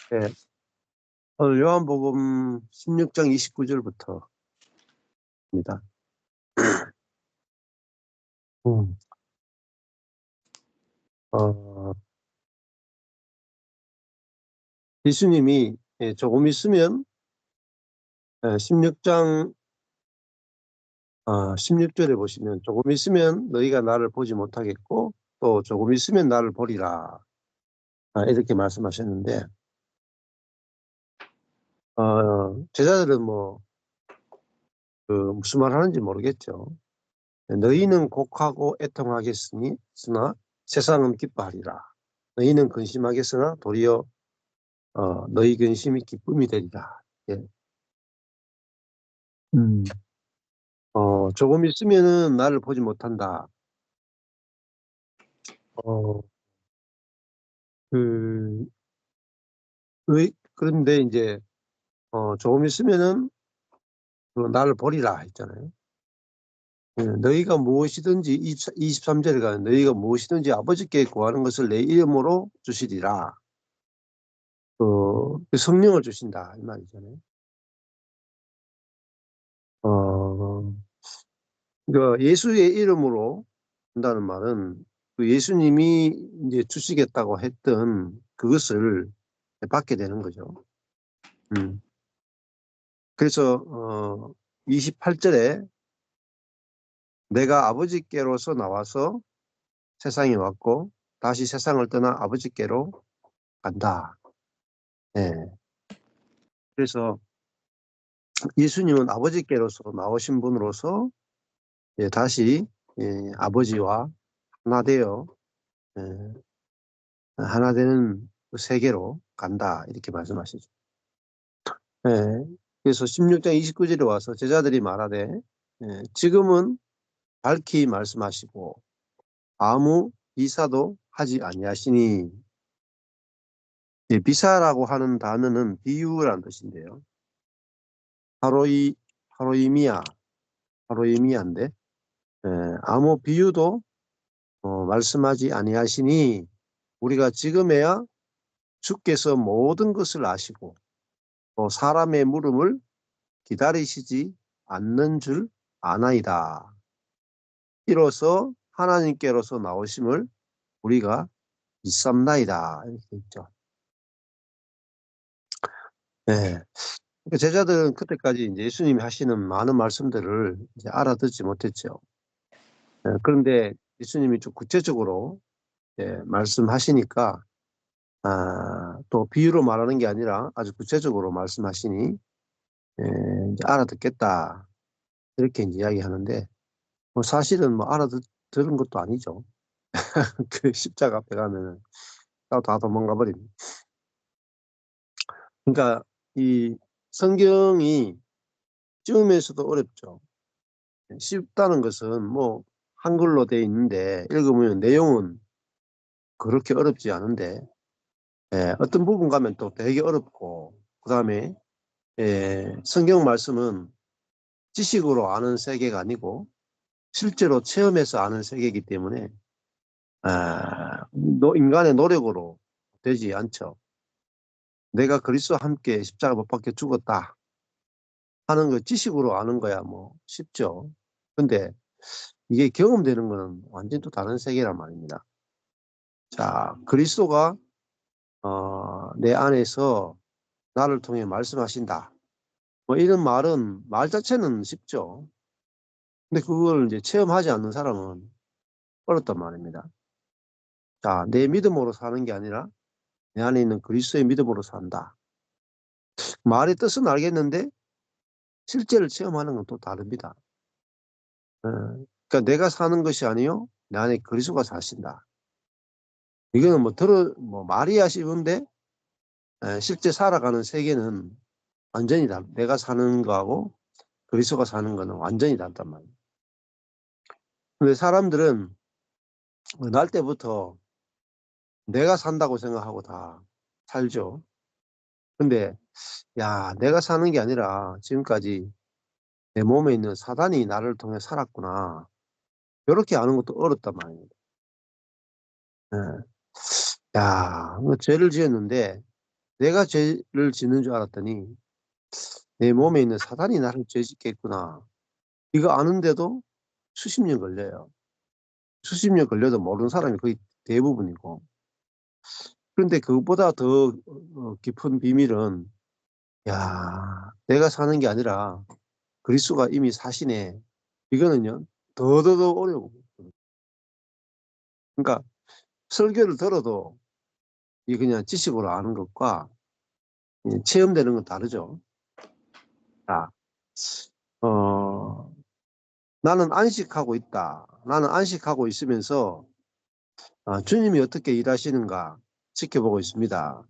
네. 오늘 요한복음 16장 29절부터입니다. 어, 예수님이 조금 있으면 16장 16절에 보시면 조금 있으면 너희가 나를 보지 못하겠고 또 조금 있으면 나를 보리라, 이렇게 말씀하셨는데, 제자들은 무슨 말 하는지 모르겠죠. 너희는 곡하고 애통하겠으나 세상은 기뻐하리라. 너희는 근심하겠으나 도리어 너희 근심이 기쁨이 되리라. 예. 조금 있으면은 나를 보지 못한다. 어, 그, 그런데 이제, 조금 있으면은 나를 보리라 했잖아요. 너희가 무엇이든지, 23절에 가면 너희가 무엇이든지 아버지께 구하는 것을 내 이름으로 주시리라. 그 성령을 주신다, 이 말이잖아요. 그러니까 예수의 이름으로 한다는 말은 그 예수님이 이제 주시겠다고 했던 그것을 받게 되는 거죠. 그래서 28절에 내가 아버지께로서 나와서 세상에 왔고 다시 세상을 떠나 아버지께로 간다. 예. 그래서 예수님은 아버지께로서 나오신 분으로서 다시 아버지와 하나 되어 하나 되는 그 세계로 간다, 이렇게 말씀하시죠. 그래서 16장 29절에 와서 제자들이 말하되 지금은 밝히 말씀하시고 아무 비사도 하지 아니하시니, 비사라고 하는 단어는 비유라는 뜻인데요. 하로이미아인데 아무 비유도 말씀하지 아니하시니 우리가 지금에야 주께서 모든 것을 아시고 또 사람의 물음을 기다리시지 않는 줄 아나이다. 이로써 하나님께로서 나오심을 우리가 믿삼나이다, 이렇게 있죠. 네. 제자들은 그때까지 이제 예수님이 하시는 많은 말씀들을 이제 알아듣지 못했죠. 그런데 예수님이 좀 구체적으로 말씀하시니까, 또 비유로 말하는 게 아니라 아주 구체적으로 말씀하시니 이제 알아듣겠다, 이렇게 이제 이야기하는데, 사실은 알아들은 것도 아니죠. 그 십자가 앞에 가면은 다 도망가 버립니다. 그러니까 이 성경이 찍으면서도 어렵죠. 쉽다는 것은 한글로 돼 있는데 읽으면 내용은 그렇게 어렵지 않은데, 어떤 부분 가면 또 되게 어렵고, 그 다음에 성경 말씀은 지식으로 아는 세계가 아니고 실제로 체험해서 아는 세계이기 때문에 인간의 노력으로 되지 않죠. 내가 그리스도와 함께 십자가 못 박혀 죽었다 하는 거 지식으로 아는 거야 쉽죠. 근데 이게 경험되는 거는 완전 또 다른 세계란 말입니다. 자, 그리스도가 내 안에서 나를 통해 말씀하신다, 이런 말 자체는 쉽죠. 근데 그걸 이제 체험하지 않는 사람은 어렵단 말입니다. 자, 내 믿음으로 사는 게 아니라 내 안에 있는 그리스도의 믿음으로 산다. 말의 뜻은 알겠는데 실제를 체험하는 건 또 다릅니다. 그러니까 내가 사는 것이 아니요 내 안에 그리스도가 사신다. 이거는 말이야 쉬운데 실제 살아가는 세계는 완전히 다르다. 내가 사는 거하고 그리스도가 사는 거는 완전히 다르단 말이에요. 근데 사람들은 날 때부터 내가 산다고 생각하고 다 살죠. 근데 내가 사는 게 아니라 지금까지 내 몸에 있는 사단이 나를 통해 살았구나, 이렇게 아는 것도 어렵단 말입니다. 예. 죄를 지었는데 내가 죄를 짓는 줄 알았더니 내 몸에 있는 사단이 나를 죄 짓게 했구나. 이거 아는데도 수십 년 걸려요. 수십 년 걸려도 모르는 사람이 거의 대부분이고. 그런데 그것보다 더 깊은 비밀은, 야, 내가 사는 게 아니라 그리스도가 이미 사시네. 이거는요, 더더더 어려워. 그러니까 설교를 들어도 이 그냥 지식으로 아는 것과 체험되는 건 다르죠. 자, 어, 나는 안식하고 있다. 나는 안식하고 있으면서 주님이 어떻게 일하시는가 지켜보고 있습니다.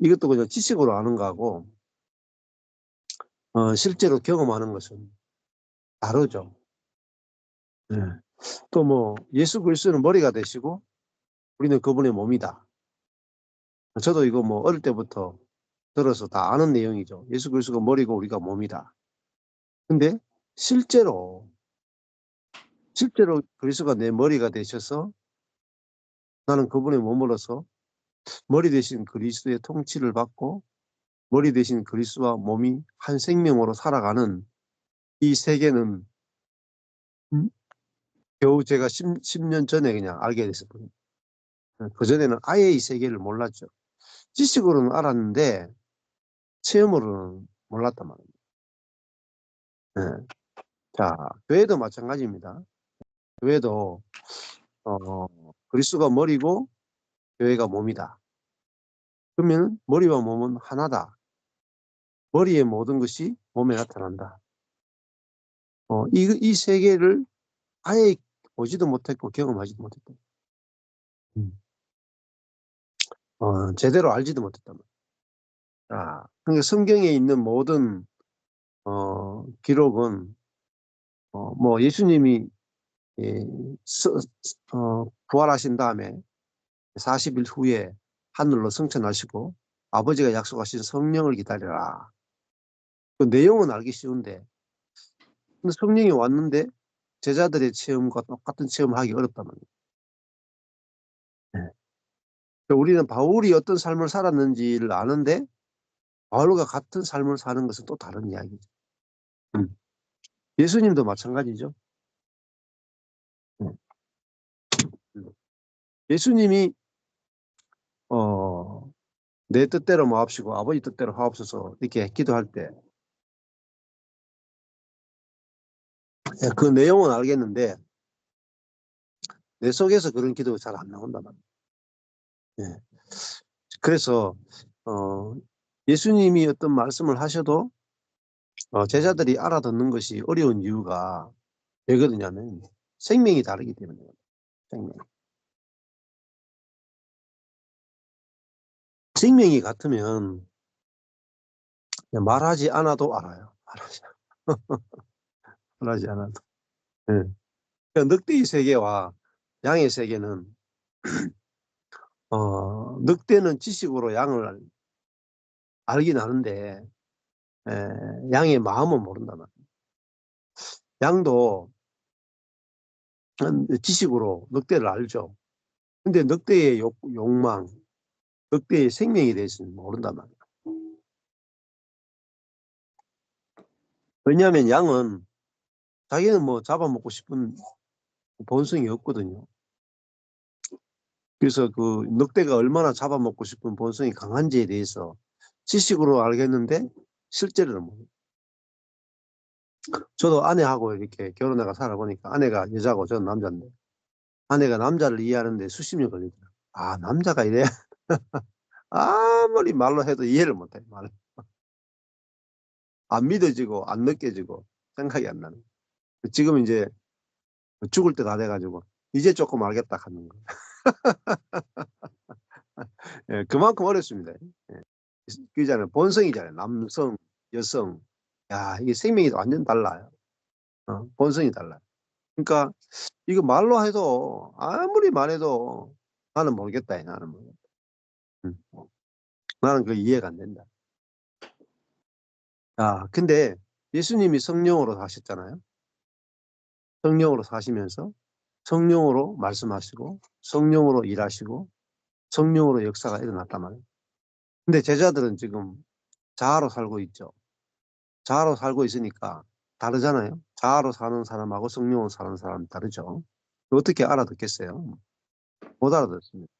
이것도 그냥 지식으로 아는 거하고 실제로 경험하는 것은 다르죠. 네. 또 뭐 예수 그리스도는 머리가 되시고 우리는 그분의 몸이다. 저도 이거 뭐 어릴 때부터 들어서 다 아는 내용이죠. 예수 그리스도가 머리고 우리가 몸이다. 근데 실제로 그리스도가 내 머리가 되셔서 나는 그분의 몸으로서 머리 대신 그리스도의 통치를 받고 머리 대신 그리스도와 몸이 한 생명으로 살아가는 이 세계는 음, 겨우 제가 10년 전에 그냥 알게 됐었거든요. 그전에는 아예 이 세계를 몰랐죠. 지식으로는 알았는데 체험으로는 몰랐단 말입니다. 네. 자, 교회도 마찬가지입니다. 교회도 그리스도가 머리고 교회가 몸이다. 그러면 머리와 몸은 하나다. 머리의 모든 것이 몸에 나타난다. 이 세계를 아예 보지도 못했고 경험하지도 못했다. 제대로 알지도 못했단 말이야. 그러니까 성경에 있는 모든 기록은 뭐 예수님이 예, 부활하신 다음에 40일 후에 하늘로 승천하시고 아버지가 약속하신 성령을 기다려라. 그 내용은 알기 쉬운데 근데 성령이 왔는데 제자들의 체험과 똑같은 체험을 하기 어렵단 말이에요. 네. 우리는 바울이 어떤 삶을 살았는지를 아는데 바울과 같은 삶을 사는 것은 또 다른 이야기죠. 음. 예수님도 마찬가지죠. 음. 예수님이 어, 내 뜻대로 마옵시고 아버지 뜻대로 하옵소서 이렇게 기도할 때 그 내용은 알겠는데 내 속에서 그런 기도가 잘 안 나온단 말이에요. 예. 그래서 예수님이 어떤 말씀을 하셔도 제자들이 알아듣는 것이 어려운 이유가 왜 그러냐면 생명이 다르기 때문이에요. 생명. 생명이 같으면 말하지 않아도 알아요. 말하지 않아도. 예. 그러니까 늑대의 세계와 양의 세계는 늑대는 지식으로 양을 알긴 아는데 양의 마음은 모른단 말이에요. 양도 지식으로 늑대를 알죠. 근데 늑대의 욕망, 늑대의 생명에 대해서는 모른단 말이에요. 왜냐하면 양은 자기는 뭐 잡아먹고 싶은 본성이 없거든요. 그래서 그 늑대가 얼마나 잡아먹고 싶은 본성이 강한지에 대해서 지식으로 알겠는데 실제로는 모르요. 저도 아내하고 이렇게 결혼해가 살아보니까 아내가 여자고 저는 남자인데 아내가 남자를 이해하는데 수십 년 걸리더라고요. 남자가 이래. 아무리 말로 해도 이해를 못해. 말을. 안 믿어지고 안 느껴지고 생각이 안 나는. 지금 이제 죽을 때 다 돼가지고 이제 조금 알겠다 하는 거. 예, 그만큼 어렵습니다. 예. 그잖아요. 본성이잖아요. 남성, 여성. 야, 이게 생명이 완전 달라요. 본성이 달라요. 그러니까 이거 말로 해도 아무리 말해도 나는 모르겠다. 나는 모르겠다. 음. 나는 그 이해가 안 된다. 근데 예수님이 성령으로 사셨잖아요. 성령으로 사시면서 성령으로 말씀하시고 성령으로 일하시고 성령으로 역사가 일어났단 말이에요. 근데 제자들은 지금 자아로 살고 있죠. 자아로 살고 있으니까 다르잖아요. 자아로 사는 사람하고 성령으로 사는 사람 다르죠. 어떻게 알아듣겠어요? 못 알아듣습니다.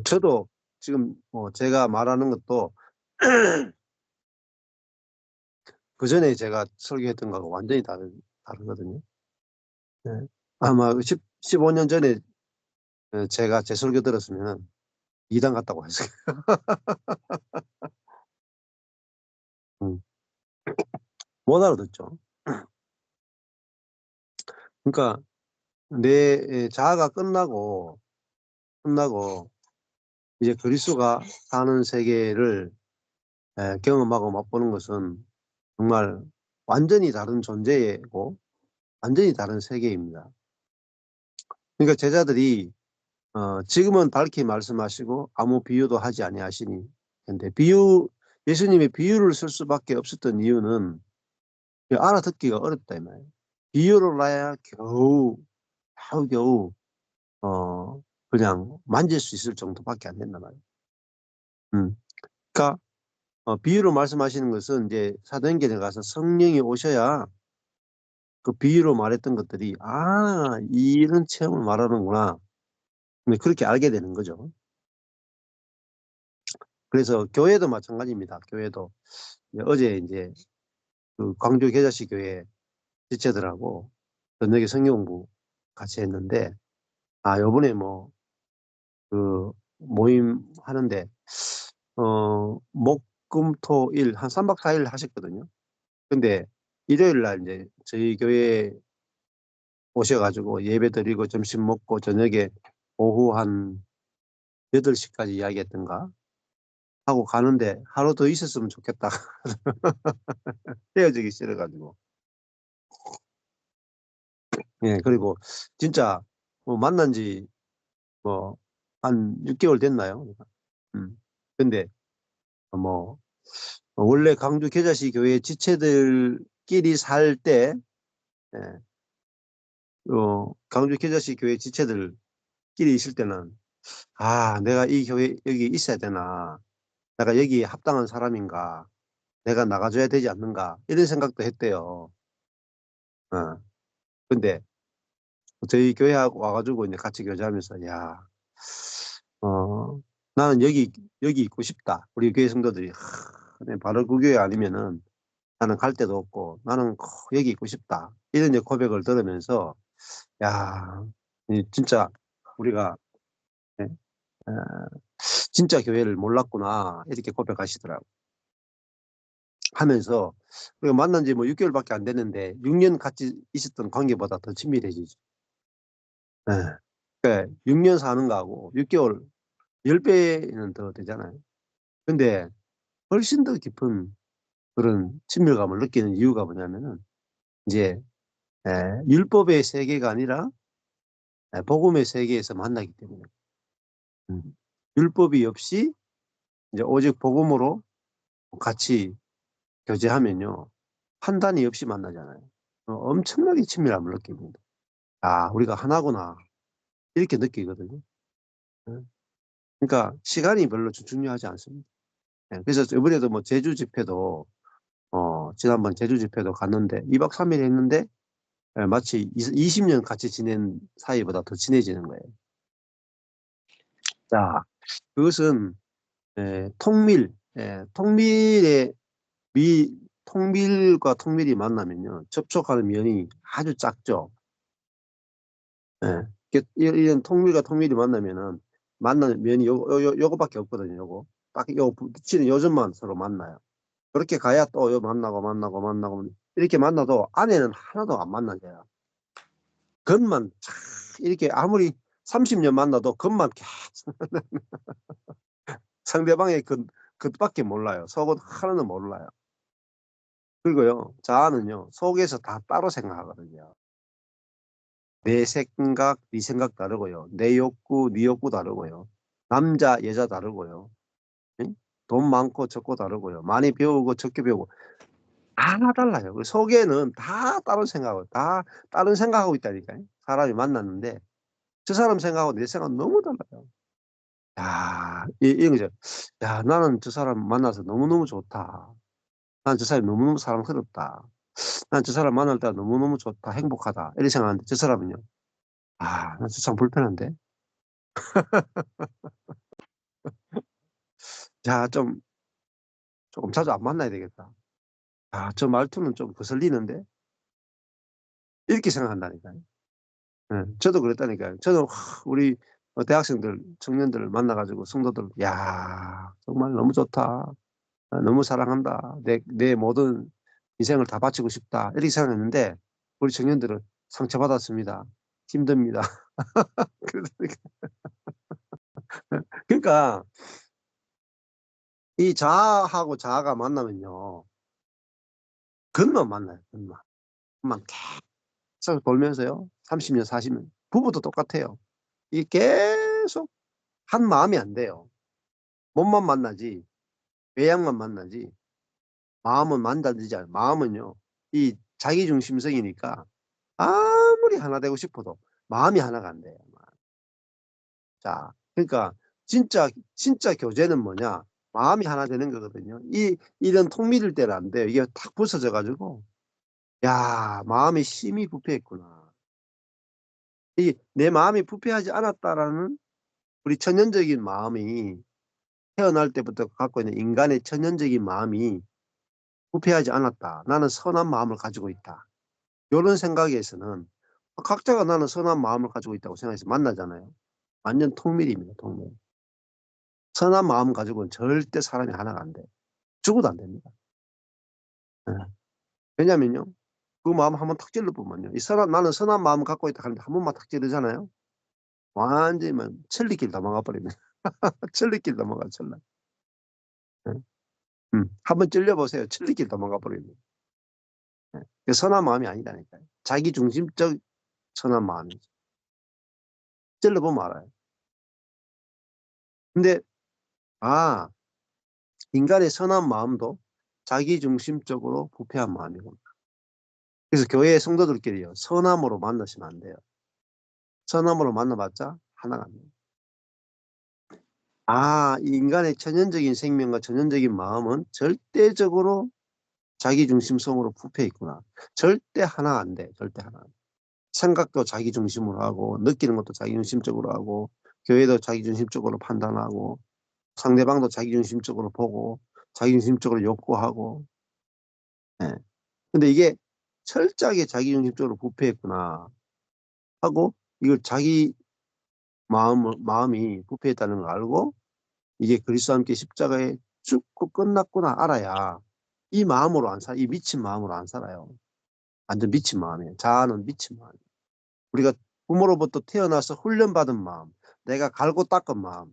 저도 지금 제가 말하는 것도 그 전에 제가 설교했던 거하고 완전히 다르거든요. 네. 아마 15년 전에 제가 제 설교 들었으면 이단 같다고 했어요. 음, 못 알아듣죠. 그러니까 내 자아가 끝나고 이제 그리스도가 사는 세계를 경험하고 맛보는 것은 정말 완전히 다른 존재고 완전히 다른 세계입니다. 그러니까 제자들이 지금은 밝히 말씀하시고 아무 비유도 하지 아니하시니 근데 예수님의 비유를 쓸 수밖에 없었던 이유는 알아듣기가 어렵다 이 말이에요. 비유를 해야 겨우 그냥 만질 수 있을 정도밖에 안 된단 말이에요. 그러니까 비유로 말씀하시는 것은 이제 사도행전에 가서 성령이 오셔야 그 비유로 말했던 것들이 이런 체험을 말하는구나. 근데 그렇게 알게 되는 거죠. 그래서 교회도 마찬가지입니다. 교회도 어제 이제 그 광주 계자씨 교회 지체들하고 저녁에 성경 공부 같이 했는데 요번에 뭐 그 모임 하는데 목, 금, 토, 일 한 3박 4일 하셨거든요. 근데 일요일 날 이제 저희 교회 오셔가지고 예배 드리고 점심 먹고 저녁에 오후 한 8시까지 이야기했던가 하고 가는데 하루 더 있었으면 좋겠다. 헤어지기 싫어가지고. 예, 그리고 진짜 뭐 만난 지 뭐 한 6개월 됐나요? 음. 근데 뭐 원래 강주 겨자씨 교회 지체들끼리 살 때, 예, 강주 겨자씨 교회 지체들끼리 있을 때는 내가 이 교회 여기 있어야 되나? 내가 여기에 합당한 사람인가? 내가 나가줘야 되지 않는가? 이런 생각도 했대요. 어. 근데 저희 교회하고 와가지고 이제 같이 교제하면서 어, 나는 여기 있고 싶다. 우리 교회 성도들이 근데 바로 그 교회 아니면은 나는 갈 데도 없고 나는 꼭 여기 있고 싶다. 이런 이제 고백을 들으면서 야, 진짜 우리가 예, 어, 진짜 교회를 몰랐구나 이렇게 고백하시더라고. 하면서 우리가 만난 지 뭐 6개월밖에 안 됐는데 6년 같이 있었던 관계보다 더 친밀해지죠. 예. 그러니까 6년 사는 거하고 6개월 10배는 더 되잖아요. 근데 훨씬 더 깊은 그런 친밀감을 느끼는 이유가 뭐냐면은 이제 에, 율법의 세계가 아니라 복음의 세계에서 만나기 때문에 음. 율법이 없이 이제 오직 복음으로 같이 교제하면요 판단이 없이 만나잖아요. 엄청나게 친밀함을 느낍니다. 우리가 하나구나 이렇게 느끼거든요. 예. 그러니까 시간이 별로 중요하지 않습니다. 예, 그래서 이번에도 뭐 제주 집회도 지난번 제주 집회도 갔는데 2박 3일 했는데 마치 20년 같이 지낸 사이보다 더 친해지는 거예요. 자, 그것은 통밀, 통밀의 통밀과 통밀이 만나면요 접촉하는 면이 아주 작죠. 예. 이런 통밀과 통밀이 만나면은 만나는 면이 요거밖에 없거든요. 요거 딱 붙이는 요점만 서로 만나요. 그렇게 가야 또 만나고 이렇게 만나도 안에는 하나도 안 만나져요. 겉만 쫙 이렇게 아무리 30년 만나도 겉만 계속 상대방의 겉밖에 몰라요. 속은 하나는 몰라요. 그리고요, 자아는요, 속에서 다 따로 생각하거든요. 내 생각, 네 생각 다르고요. 내 욕구, 네 욕구 다르고요. 남자, 여자 다르고요. 응? 돈 많고 적고 다르고요. 많이 배우고 적게 배우고 다 달라요. 그 속에는 다 다른 생각하고 다 다른 생각하고 있다니까요. 사람이 만났는데 저 사람 생각하고 내 생각은 너무 달라요. 야, 이런 거죠. 야, 나는 저 사람 만나서 너무너무 좋다. 난 저 사람이 너무너무 사랑스럽다. 난 저 사람 만날 때 너무너무 좋다. 행복하다. 이렇게 생각하는데 저 사람은요. 아, 난 저 사람 불편한데. 야, 조금 자주 안 만나야 되겠다. 아, 저 말투는 좀 거슬리는데. 이렇게 생각한다니까요. 예, 저도 그랬다니까요. 저도 우리 대학생들, 청년들 만나가지고 성도들, 야, 정말 너무 좋다. 아, 너무 사랑한다. 내 모든 인생을 다 바치고 싶다. 이렇게 생각했는데, 우리 청년들은 상처받았습니다. 힘듭니다. 그러니까, 이 자아하고 자아가 만나면요. 근만 만나요, 근만. 근만 계속 돌면서요. 30년, 40년. 부부도 똑같아요. 이게 계속 한 마음이 안 돼요. 몸만 만나지, 외양만 만나지, 마음은 만나지 않아요. 마음은요, 이 자기중심성이니까 아무리 하나 되고 싶어도 마음이 하나가 안 돼요. 자, 그러니까 진짜 교제는 뭐냐? 마음이 하나 되는 거거든요. 이런 통밀일 때는 안 돼요. 이게 탁 부서져 가지고, 야, 마음이 심히 부패했구나. 이 내 마음이 부패하지 않았다라는 우리 천연적인 마음이, 태어날 때부터 갖고 있는 인간의 천연적인 마음이 부패하지 않았다. 나는 선한 마음을 가지고 있다. 이런 생각에서는 각자가 나는 선한 마음을 가지고 있다고 생각해서 만나잖아요. 완전 통밀입니다, 통밀. 선한 마음 가지고는 절대 사람이 하나가 안 돼요. 죽어도 안 됩니다. 예. 왜냐면요. 그 마음 한번 탁 찔러보면요. 나는 선한 마음을 갖고 있다 하는데 한 번만 탁 찌르잖아요. 완전히 막 천리길 넘어가 버립니다. 천리길 넘어가, 천리. 예. 한번 찔려보세요. 천리길 넘어가 버립니다. 예. 그 선한 마음이 아니다니까요. 자기 중심적 선한 마음이죠. 찔러보면 알아요. 근데, 아, 인간의 선한 마음도 자기 중심적으로 부패한 마음이고. 그래서 교회 성도들끼리요. 선함으로 만나시면 안 돼요. 선함으로 만나봤자 하나가 안 돼요. 아, 이 인간의 천연적인 생명과 천연적인 마음은 절대적으로 자기중심성으로 부패 있구나. 절대 하나 안 돼. 절대 하나. 생각도 자기중심으로 하고, 느끼는 것도 자기중심적으로 하고, 교회도 자기중심적으로 판단하고, 상대방도 자기중심적으로 보고, 자기중심적으로 욕구하고. 예. 근데 이게 철저하게 자기중심적으로 부패했구나 하고, 이걸 자기 마음이 부패했다는 걸 알고, 이게 그리스도와 함께 십자가에 죽고 끝났구나 알아야 이 마음으로 안 살아, 이 미친 마음으로 안 살아요. 완전 미친 마음이에요. 자아는 미친 마음이에요. 우리가 부모로부터 태어나서 훈련받은 마음, 내가 갈고 닦은 마음,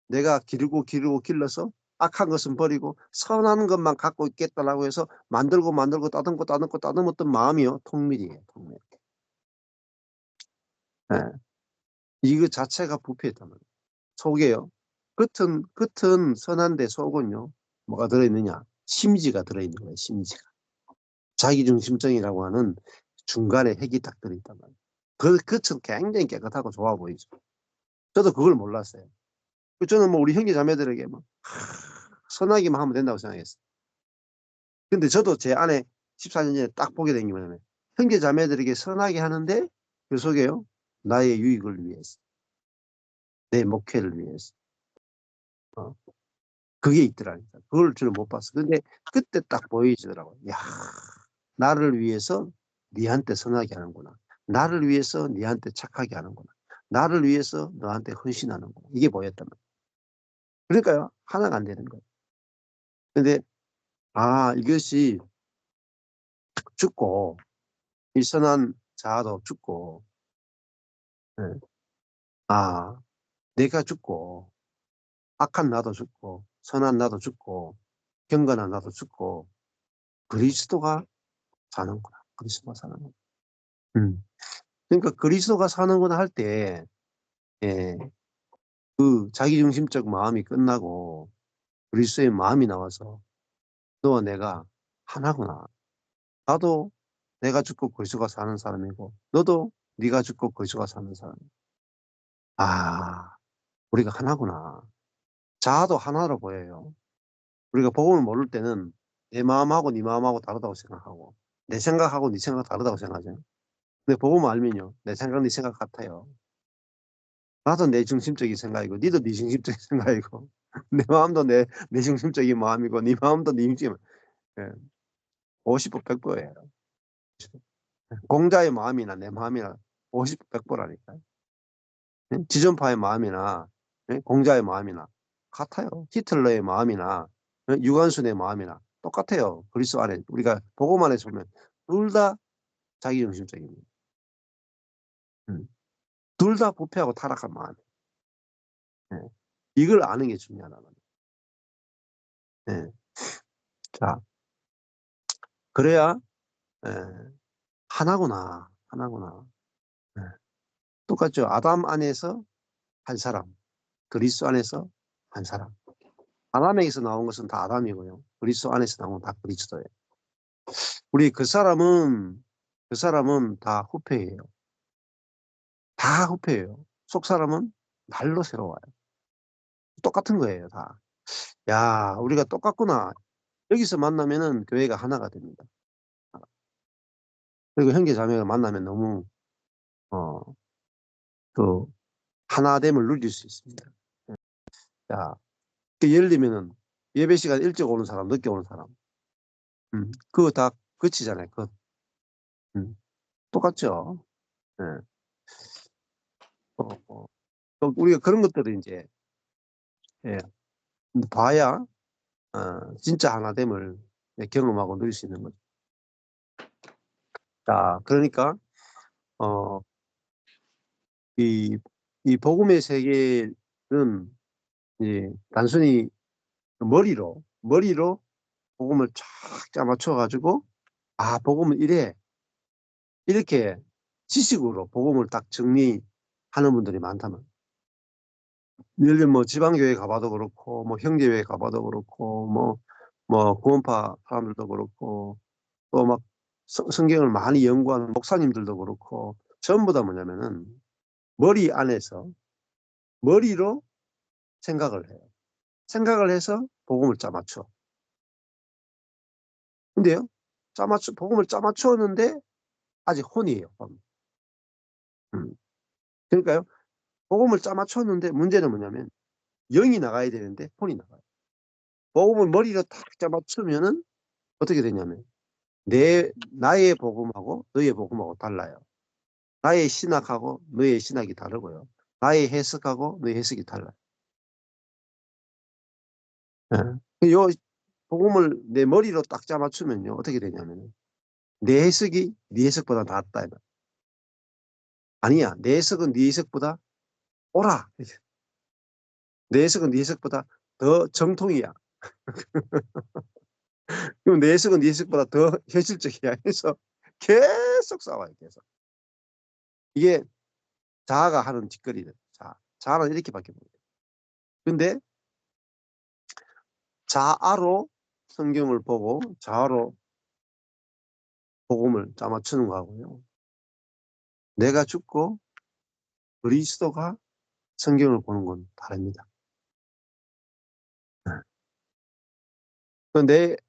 내가 기르고 길러서 악한 것은 버리고 선한 것만 갖고 있겠다라고 해서 만들고 따듬었던 마음이요. 통밀이에요. 통밀. 네. 이거 자체가 부패했단 말이에요. 속에요. 겉은 선한데 속은요. 뭐가 들어있느냐? 심지가 들어있는 거예요. 심지가. 자기중심적이라고 하는 중간에 핵이 딱 들어있단 말이에요. 그 겉은 굉장히 깨끗하고 좋아 보이죠. 저도 그걸 몰랐어요. 저는 뭐 우리 형제 자매들에게 뭐 선하기만 하면 된다고 생각했어요. 근데 저도 제 아내 14년 전에 딱 보게 된 게 뭐냐면 형제 자매들에게 선하게 하는데 그 속에요. 나의 유익을 위해서. 내 목회를 위해서. 어. 그게 있더라니까. 그걸 저는 못 봤어. 근데 그때 딱 보이더라고요. 야, 나를 위해서 니한테 선하게 하는구나. 나를 위해서 니한테 착하게 하는구나. 나를 위해서 너한테 헌신하는구나. 이게 보였단 말이에요. 그러니까요. 하나가 안 되는 거예요. 근데 아, 이것이 죽고 이 선한 자아도 죽고 예. 아, 내가 죽고 악한 나도 죽고 선한 나도 죽고 경건한 나도 죽고 그리스도가 사는구나. 그리스도가 사는구나. 음. 그러니까 그리스도가 사는구나 할 때, 예, 그 자기중심적 마음이 끝나고 그리스도의 마음이 나와서 너와 내가 하나구나. 나도 내가 죽고 그리스도가 사는 사람이고 너도 네가 죽고 그리스도가 사는 사람. 아, 우리가 하나구나. 자아도 하나로 보여요. 우리가 복음을 모를 때는 내 마음하고 네 마음하고 다르다고 생각하고 내 생각하고 네 생각 다르다고 생각하죠. 근데 복음을 알면요, 내 생각 네 생각 같아요. 나도 내 중심적인 생각이고 니도 네 중심적인 생각이고 내 마음도 내 중심적인 마음이고 네 마음도 네 중심. 예. 50보 100보예요. 공자의 마음이나 내 마음이나 50보 100보라니까요. 지존파의 마음이나 공자의 마음이나 같아요. 히틀러의 마음이나 유관순의 마음이나 똑같아요. 그리스도 안에 우리가 복음 안에서 보면 둘 다 자기중심적입니다. 둘 다 부패하고 타락한 마음. 이걸 아는 게 중요하다는 거예요. 자, 그래야 하나구나, 하나구나. 똑같죠. 아담 안에서 한 사람, 그리스도 안에서 한 사람. 아담에게서 나온 것은 다 아담이고요. 그리스도 안에서 나온 건 다 그리스도예요. 우리 그 사람은 다 후패예요. 다 후패예요. 속 사람은 날로 새로워요. 똑같은 거예요, 다. 야, 우리가 똑같구나. 여기서 만나면은 교회가 하나가 됩니다. 그리고 형제 자매가 만나면 너무 어, 그 하나됨을 누릴 수 있습니다. 자, 예를 들면은 예배 시간 일찍 오는 사람, 늦게 오는 사람, 그거 다 그치잖아요. 똑같죠. 예. 어, 어. 또 우리가 그런 것들을 이제 예, 봐야 진짜 하나됨을 경험하고 누릴 수 있는 거죠. 자, 그러니까 어, 이, 이 복음의 세계는 이제 단순히 머리로 복음을 쫙 짜맞춰 가지고 아, 복음은 이래 이렇게 지식으로 복음을 딱 정리하는 분들이 많다면 예를 들면 뭐 지방교회 가봐도 그렇고 뭐 형제교회 가봐도 그렇고 뭐 구원파 사람들도 그렇고 또 막 성경을 많이 연구하는 목사님들도 그렇고 전부 다 뭐냐면은 머리 안에서 머리로 생각을 해요. 생각을 해서 복음을 짜맞춰. 근데요, 복음을 짜맞추었는데 아직 혼이에요. 혼. 그러니까요, 복음을 짜맞췄는데 문제는 뭐냐면 영이 나가야 되는데 혼이 나가요. 복음을 머리로 탁 짜맞추면은 어떻게 되냐면 나의 복음하고 너의 복음하고 달라요. 나의 신학하고 너의 신학이 다르고요. 나의 해석하고 너의 해석이 달라요. 예. 요 복음을 내 머리로 딱 짜맞추면요 어떻게 되냐면 내 해석이 네 해석보다 낫다. 아니야, 내 해석은 네 해석보다 옳아. 내 해석은 네 해석보다 더 정통이야. 그럼 내 해석은 네 해석보다 더 현실적이야. 해서 계속 싸워요. 계속. 이게 자아가 하는 짓거리들. 자아는 이렇게 바뀌는 거예요. 근데 자아로 성경을 보고 자아로 복음을 짜맞추는 거하고요. 내가 죽고 그리스도가 성경을 보는 건 다릅니다.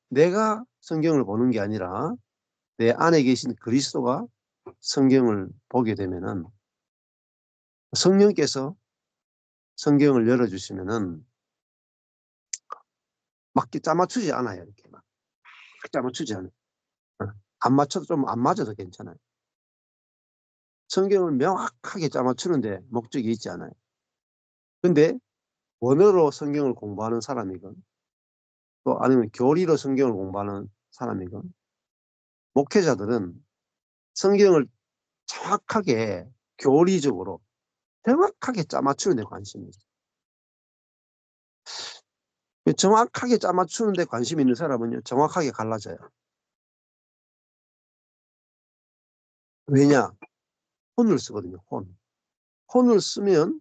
내가 성경을 보는 게 아니라 내 안에 계신 그리스도가 성경을 보게 되면은 성령께서 성경을 열어주시면은 막 짜맞추지 않아요. 이렇게 막 짜맞추지 않아요. 안 맞춰도 좀 안 맞아도 괜찮아요. 성경을 명확하게 짜맞추는데 목적이 있지 않아요. 근데 원어로 성경을 공부하는 사람이건 또 아니면 교리로 성경을 공부하는 사람이건 목회자들은 성경을 정확하게 교리적으로 정확하게 짜맞추는 데 관심이 있어요. 정확하게 짜맞추는 데 관심 있는 사람은요 정확하게 갈라져요. 왜냐? 혼을 쓰거든요. 혼을 쓰면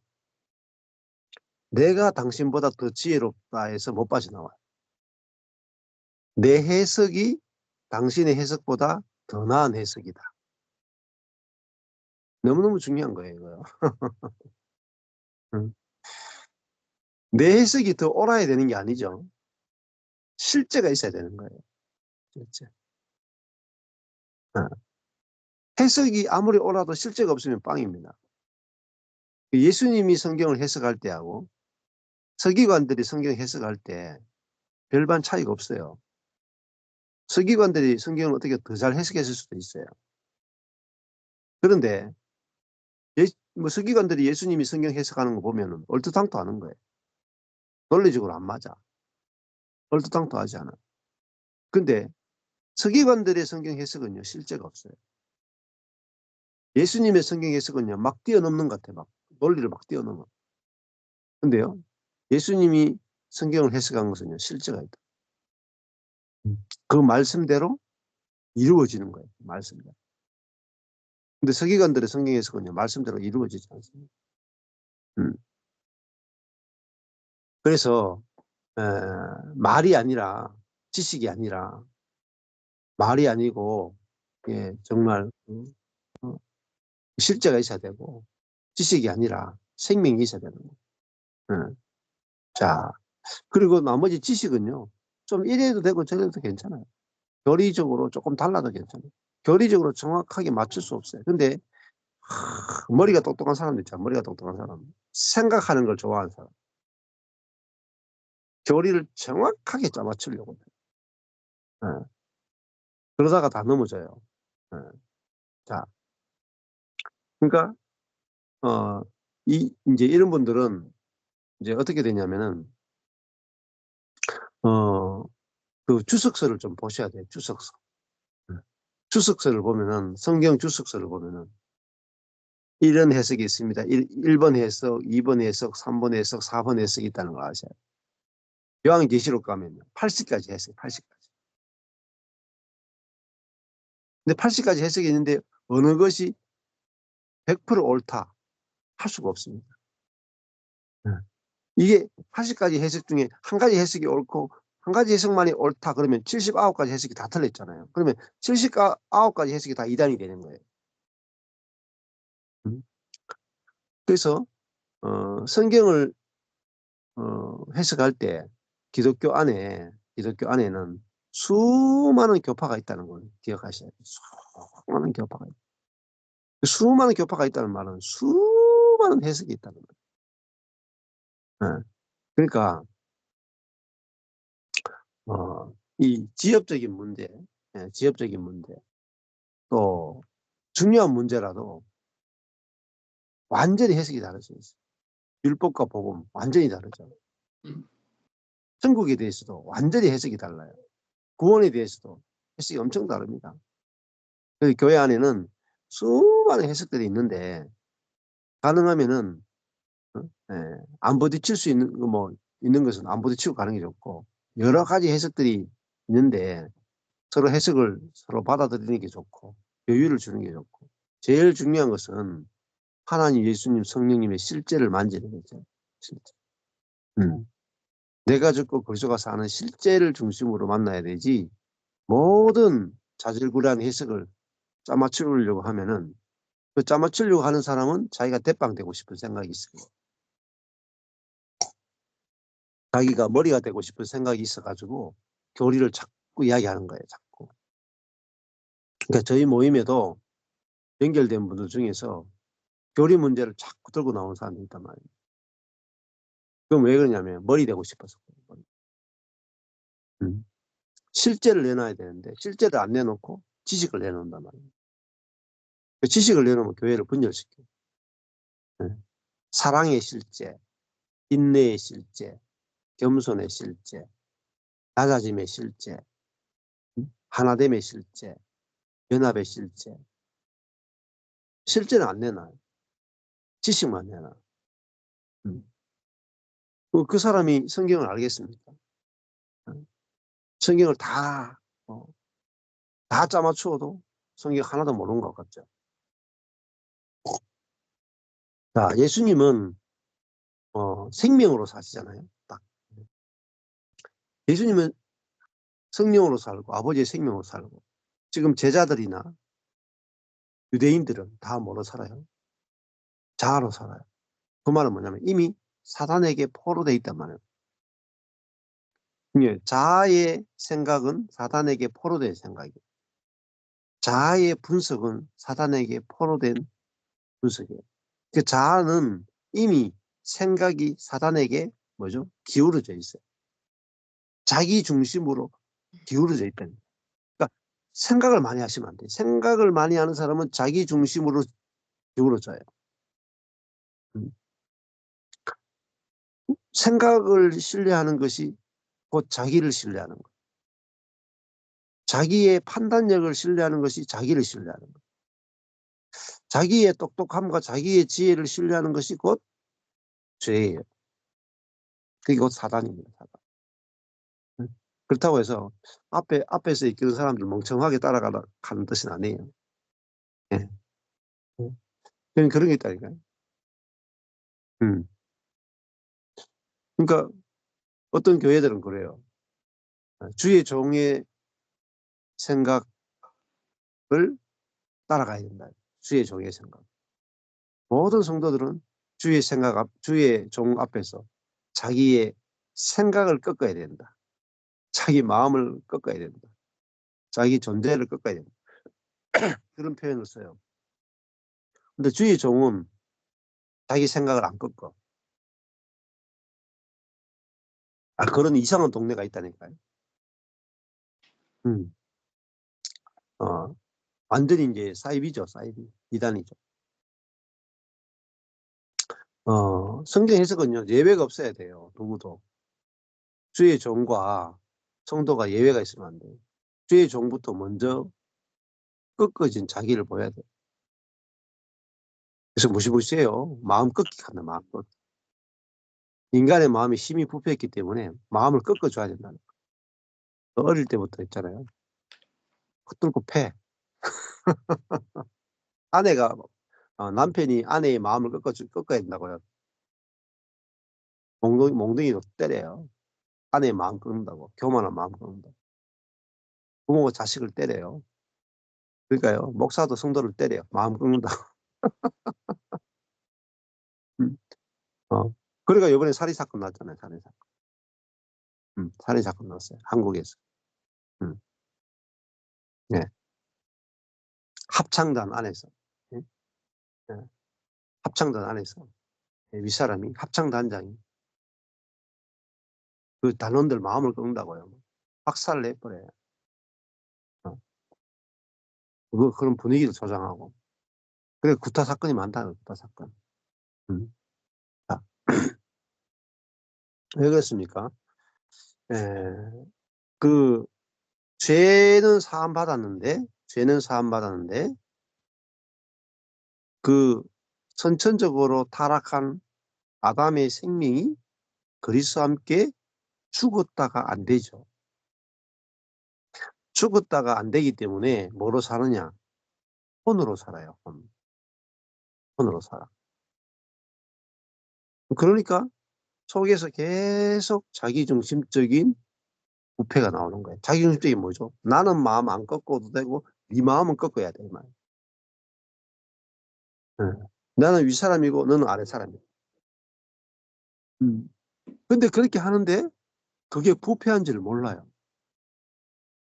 내가 당신보다 더 지혜롭다 해서 못 빠져나와요. 내 해석이 당신의 해석보다 더 나은 해석이다. 너무너무 중요한 거예요, 이거요. 내 해석이 더 옳아야 되는 게 아니죠. 실제가 있어야 되는 거예요. 실제. 어. 해석이 아무리 옳아도 실제가 없으면 빵입니다. 예수님이 성경을 해석할 때하고 서기관들이 성경 해석할 때 별반 차이가 없어요. 서기관들이 성경을 어떻게 더 잘 해석했을 수도 있어요. 그런데 뭐 서기관들이 예수님이 성경 해석하는 거 보면 얼토당토하는 거예요. 논리적으로 안 맞아. 얼토당토하지 않아. 근데 서기관들의 성경 해석은요, 실제가 없어요. 예수님의 성경 해석은요, 막 뛰어넘는 것 같아요. 막 논리를 막 뛰어넘어. 근데요, 예수님이 성경을 해석한 것은요, 실제가 있다. 그 말씀대로 이루어지는 거예요. 말씀대로. 근데 서기관들의 성경 해석은요, 말씀대로 이루어지지 않습니다. 그래서 에, 말이 아니라 지식이 아니라 말이 아니고 예, 정말 실제가 있어야 되고 지식이 아니라 생명이 있어야 되는 거예요. 자, 그리고 나머지 지식은요. 좀 이래도 되고 저래도 괜찮아요. 교리적으로 조금 달라도 괜찮아요. 교리적으로 정확하게 맞출 수 없어요. 근데 머리가 똑똑한 사람도 있잖아요. 머리가 똑똑한 사람. 생각하는 걸 좋아하는 사람. 교리를 정확하게 짜맞추려고 해요. 예. 그러다가 다 넘어져요. 예. 자, 그러니까 이제 이런 분들은 이제 어떻게 되냐면은 어, 그 주석서를 좀 보셔야 돼요. 주석서. 주석서를 보면은 성경 주석서를 보면은 이런 해석이 있습니다. 1번 해석, 2번 해석, 3번 해석, 4번 해석이 있다는 걸 아셔야 돼요. 요한계시록 가면요. 80까지 해석, 80까지. 근데 80까지 해석이 있는데 어느 것이 100% 옳다 할 수가 없습니다. 이게 80가지 해석 중에 한 가지 해석이 옳고 한 가지 해석만이 옳다 그러면 79가지 해석이 다 틀렸잖아요. 그러면 79가지 해석이 다 이단이 되는 거예요. 그래서 성경을 해석할 때 기독교 안에는 수많은 교파가 있다는 걸 기억하셔야 돼요. 수많은 교파가 있다. 수많은 교파가 있다는 말은 수많은 해석이 있다는 거예요. 그러니까 이 지엽적인 문제, 지엽적인 문제, 또 중요한 문제라도 완전히 해석이 다를 수 있어요. 율법과 복음 완전히 다르죠. 천국에 대해서도 완전히 해석이 달라요. 구원에 대해서도 해석이 엄청 다릅니다. 그래서 교회 안에는 수많은 해석들이 있는데 가능하면은 안 부딪힐 수 있는 뭐 있는 것은 안 부딪히고 가는 게 좋고 여러 가지 해석들이 있는데 서로 해석을 서로 받아들이는 게 좋고 여유를 주는 게 좋고 제일 중요한 것은 하나님, 예수님, 성령님의 실제를 만지는 거죠. 실제. 내가 죽고 그리스도가 사는 실제를 중심으로 만나야 되지 모든 자질구레한 해석을 짜맞추려고 하면은 그 짜맞추려고 하는 사람은 자기가 대빵 되고 싶은 생각이 있어요. 자기가 머리가 되고 싶은 생각이 있어가지고 교리를 자꾸 이야기하는 거예요. 자꾸. 그러니까 저희 모임에도 연결된 분들 중에서 교리 문제를 자꾸 들고 나오는 사람이 있단 말이에요. 그럼 왜 그러냐면 머리 되고 싶어서. 실제를 내놔야 되는데 실제를 안 내놓고 지식을 내놓는단 말이에요. 그 지식을 내놓으면 교회를 분열시켜요. 사랑의 실제, 인내의 실제, 겸손의 실제, 낮아짐의 실제, 하나됨의 실제, 연합의 실제. 실제는 안 내놔요. 지식만 내놔. 그 사람이 성경을 알겠습니까? 성경을 다 짜맞추어도 성경 하나도 모르는 것 같죠. 자, 예수님은 생명으로 사시잖아요. 딱. 예수님은 성령으로 살고 아버지의 생명으로 살고 지금 제자들이나 유대인들은 다 뭐로 살아요? 자아로 살아요. 그 말은 뭐냐면 이미 사단에게 포로되어 있단 말이에요. 자아의 생각은 사단에게 포로된 생각이에요. 자아의 분석은 사단에게 포로된 분석이에요. 그 자아는 이미 생각이 사단에게 뭐죠? 기울어져 있어요. 자기 중심으로 기울어져 있다는 거예요. 그러니까 생각을 많이 하시면 안 돼요. 생각을 많이 하는 사람은 자기 중심으로 기울어져요. 생각을 신뢰하는 것이 곧 자기를 신뢰하는 거예요. 자기의 판단력을 신뢰하는 것이 자기를 신뢰하는 거예요. 자기의 똑똑함과 자기의 지혜를 신뢰하는 것이 곧 죄예요. 그게 곧 사단입니다. 사단. 그렇다고 해서 앞에서 이끄는 사람들 멍청하게 따라가는 뜻은 아니에요. 예. 그런 게 있다니까요. 음. 그러니까 어떤 교회들은 그래요. 주의 종의 생각을 따라가야 된다. 주의 종의 생각. 모든 성도들은 주의 종 앞에서 자기의 생각을 꺾어야 된다. 자기 마음을 꺾어야 된다. 자기 존재를 꺾어야 된다. 그런 표현을 써요. 근데 주의 종은 자기 생각을 안 꺾어. 그런 이상한 동네가 있다니까요. 음. 어, 완전히 이제 사이비죠, 사이비. 이단이죠. 성경 해석은요, 예외가 없어야 돼요, 누구도. 주의 종과 성도가 예외가 있으면 안 돼요. 주의 종부터 먼저 꺾어진 자기를 보여야 돼요. 그래서 무시무시해요. 마음 꺾기 한다, 마음 꺾기. 인간의 마음이 힘이 부패했기 때문에 마음을 꺾어줘야 된다는 거예요. 어릴 때부터 했잖아요. 헛뚫고 패. 남편이 아내의 마음을 꺾어야 된다고요. 몽둥이도 때려요. 아내의 마음 꺾는다고. 교만한 마음 꺾는다고. 부모가 자식을 때려요. 그러니까요. 목사도 성도를 때려요. 마음 꺾는다고. 음, 어. 그러니까 이번에 살인사건 났잖아요. 살인사건. 살인사건 났어요. 한국에서. 음, 네. 합창단 안에서. 네? 네. 합창단 안에서. 윗사람이 합창단장이 그 단원들 마음을 꺾는다고요. 박살을 내버려요. 어. 그런 분위기를 조장하고. 그래, 구타 사건이 많다, 구타 사건. 음. 자, 왜 그렇습니까? 에, 그, 죄는 사함받았는데, 그, 선천적으로 타락한 아담의 생명이 그리스도와 함께 죽었다가 안 되죠. 죽었다가 안 되기 때문에 뭐로 사느냐? 혼으로 살아요, 혼. 혼으로 살아. 그러니까 속에서 계속 자기중심적인 부패가 나오는 거예요. 자기중심적인 뭐죠? 나는 마음 안 꺾어도 되고 네 마음은 꺾어야 돼, 이 말. 응. 나는 윗사람이고 너는 아랫사람이야. 근데 그렇게 하는데 그게 부패한지를 몰라요.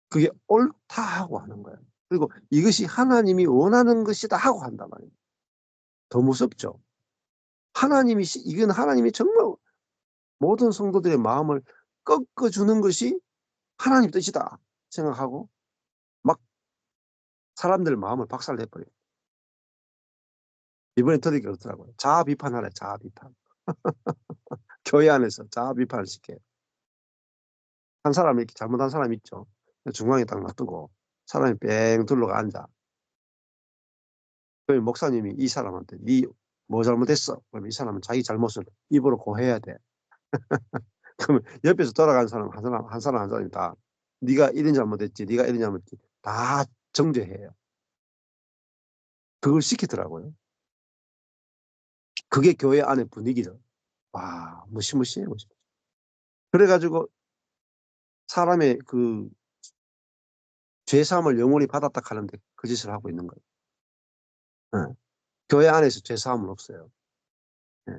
그게 옳다 하고 하는 거예요. 그리고 이것이 하나님이 원하는 것이다 하고 한단 말이에요. 더 무섭죠. 이건 하나님이 정말 모든 성도들의 마음을 꺾어주는 것이 하나님 뜻이다 생각하고 막 사람들 마음을 박살내버려요. 이번에 들으니까 그렇더라고요. 자아 비판하래, 자아 비판. 교회 안에서 자아 비판을 시켜요. 한 사람이 이렇게 잘못한 사람 있죠. 중앙에 딱 놔두고 사람이 뺑 둘러가 앉아. 그럼 목사님이 이 사람한테 네 뭐 잘못했어? 그러면 이 사람은 자기 잘못을 입으로 고해야 돼. 그러면 옆에서 돌아가는 사람 한 사람이 다 네가 이런 잘못했지, 네가 이런 잘못했지 다 정죄해요. 그걸 시키더라고요. 그게 교회 안의 분위기죠. 와, 무시무시해요, 무시무시. 그래가지고 사람의 그 죄사함을 영원히 받았다 하는데 그 짓을 하고 있는 거예요. 네. 교회 안에서 죄사함은 없어요.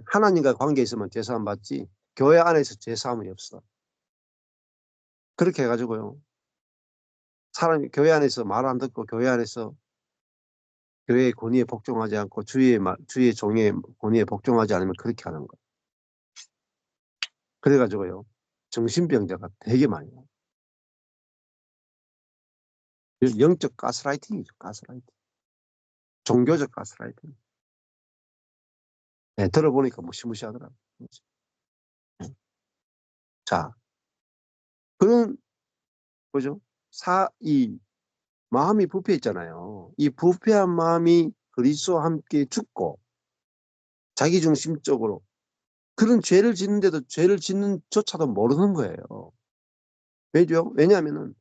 하나님과 관계 있으면 제사함 받지 교회 안에서 제사함이 없어. 그렇게 해가지고요. 사람이 교회 안에서 말 안 듣고 교회 안에서 교회의 권위에 복종하지 않고 주의 종의 권위에 복종하지 않으면 그렇게 하는 거예요. 그래가지고요. 정신병자가 되게 많이 나요. 영적 가스라이팅이죠. 가스라이팅. 종교적 가스라이팅. 네, 들어보니까 무시무시하더라고요. 네. 자, 그런 뭐죠? 이 마음이 부패했잖아요. 이 부패한 마음이 그리스도와 함께 죽고 자기중심적으로 그런 죄를 짓는데도 죄를 짓는 조차도 모르는 거예요. 왜죠? 왜냐하면은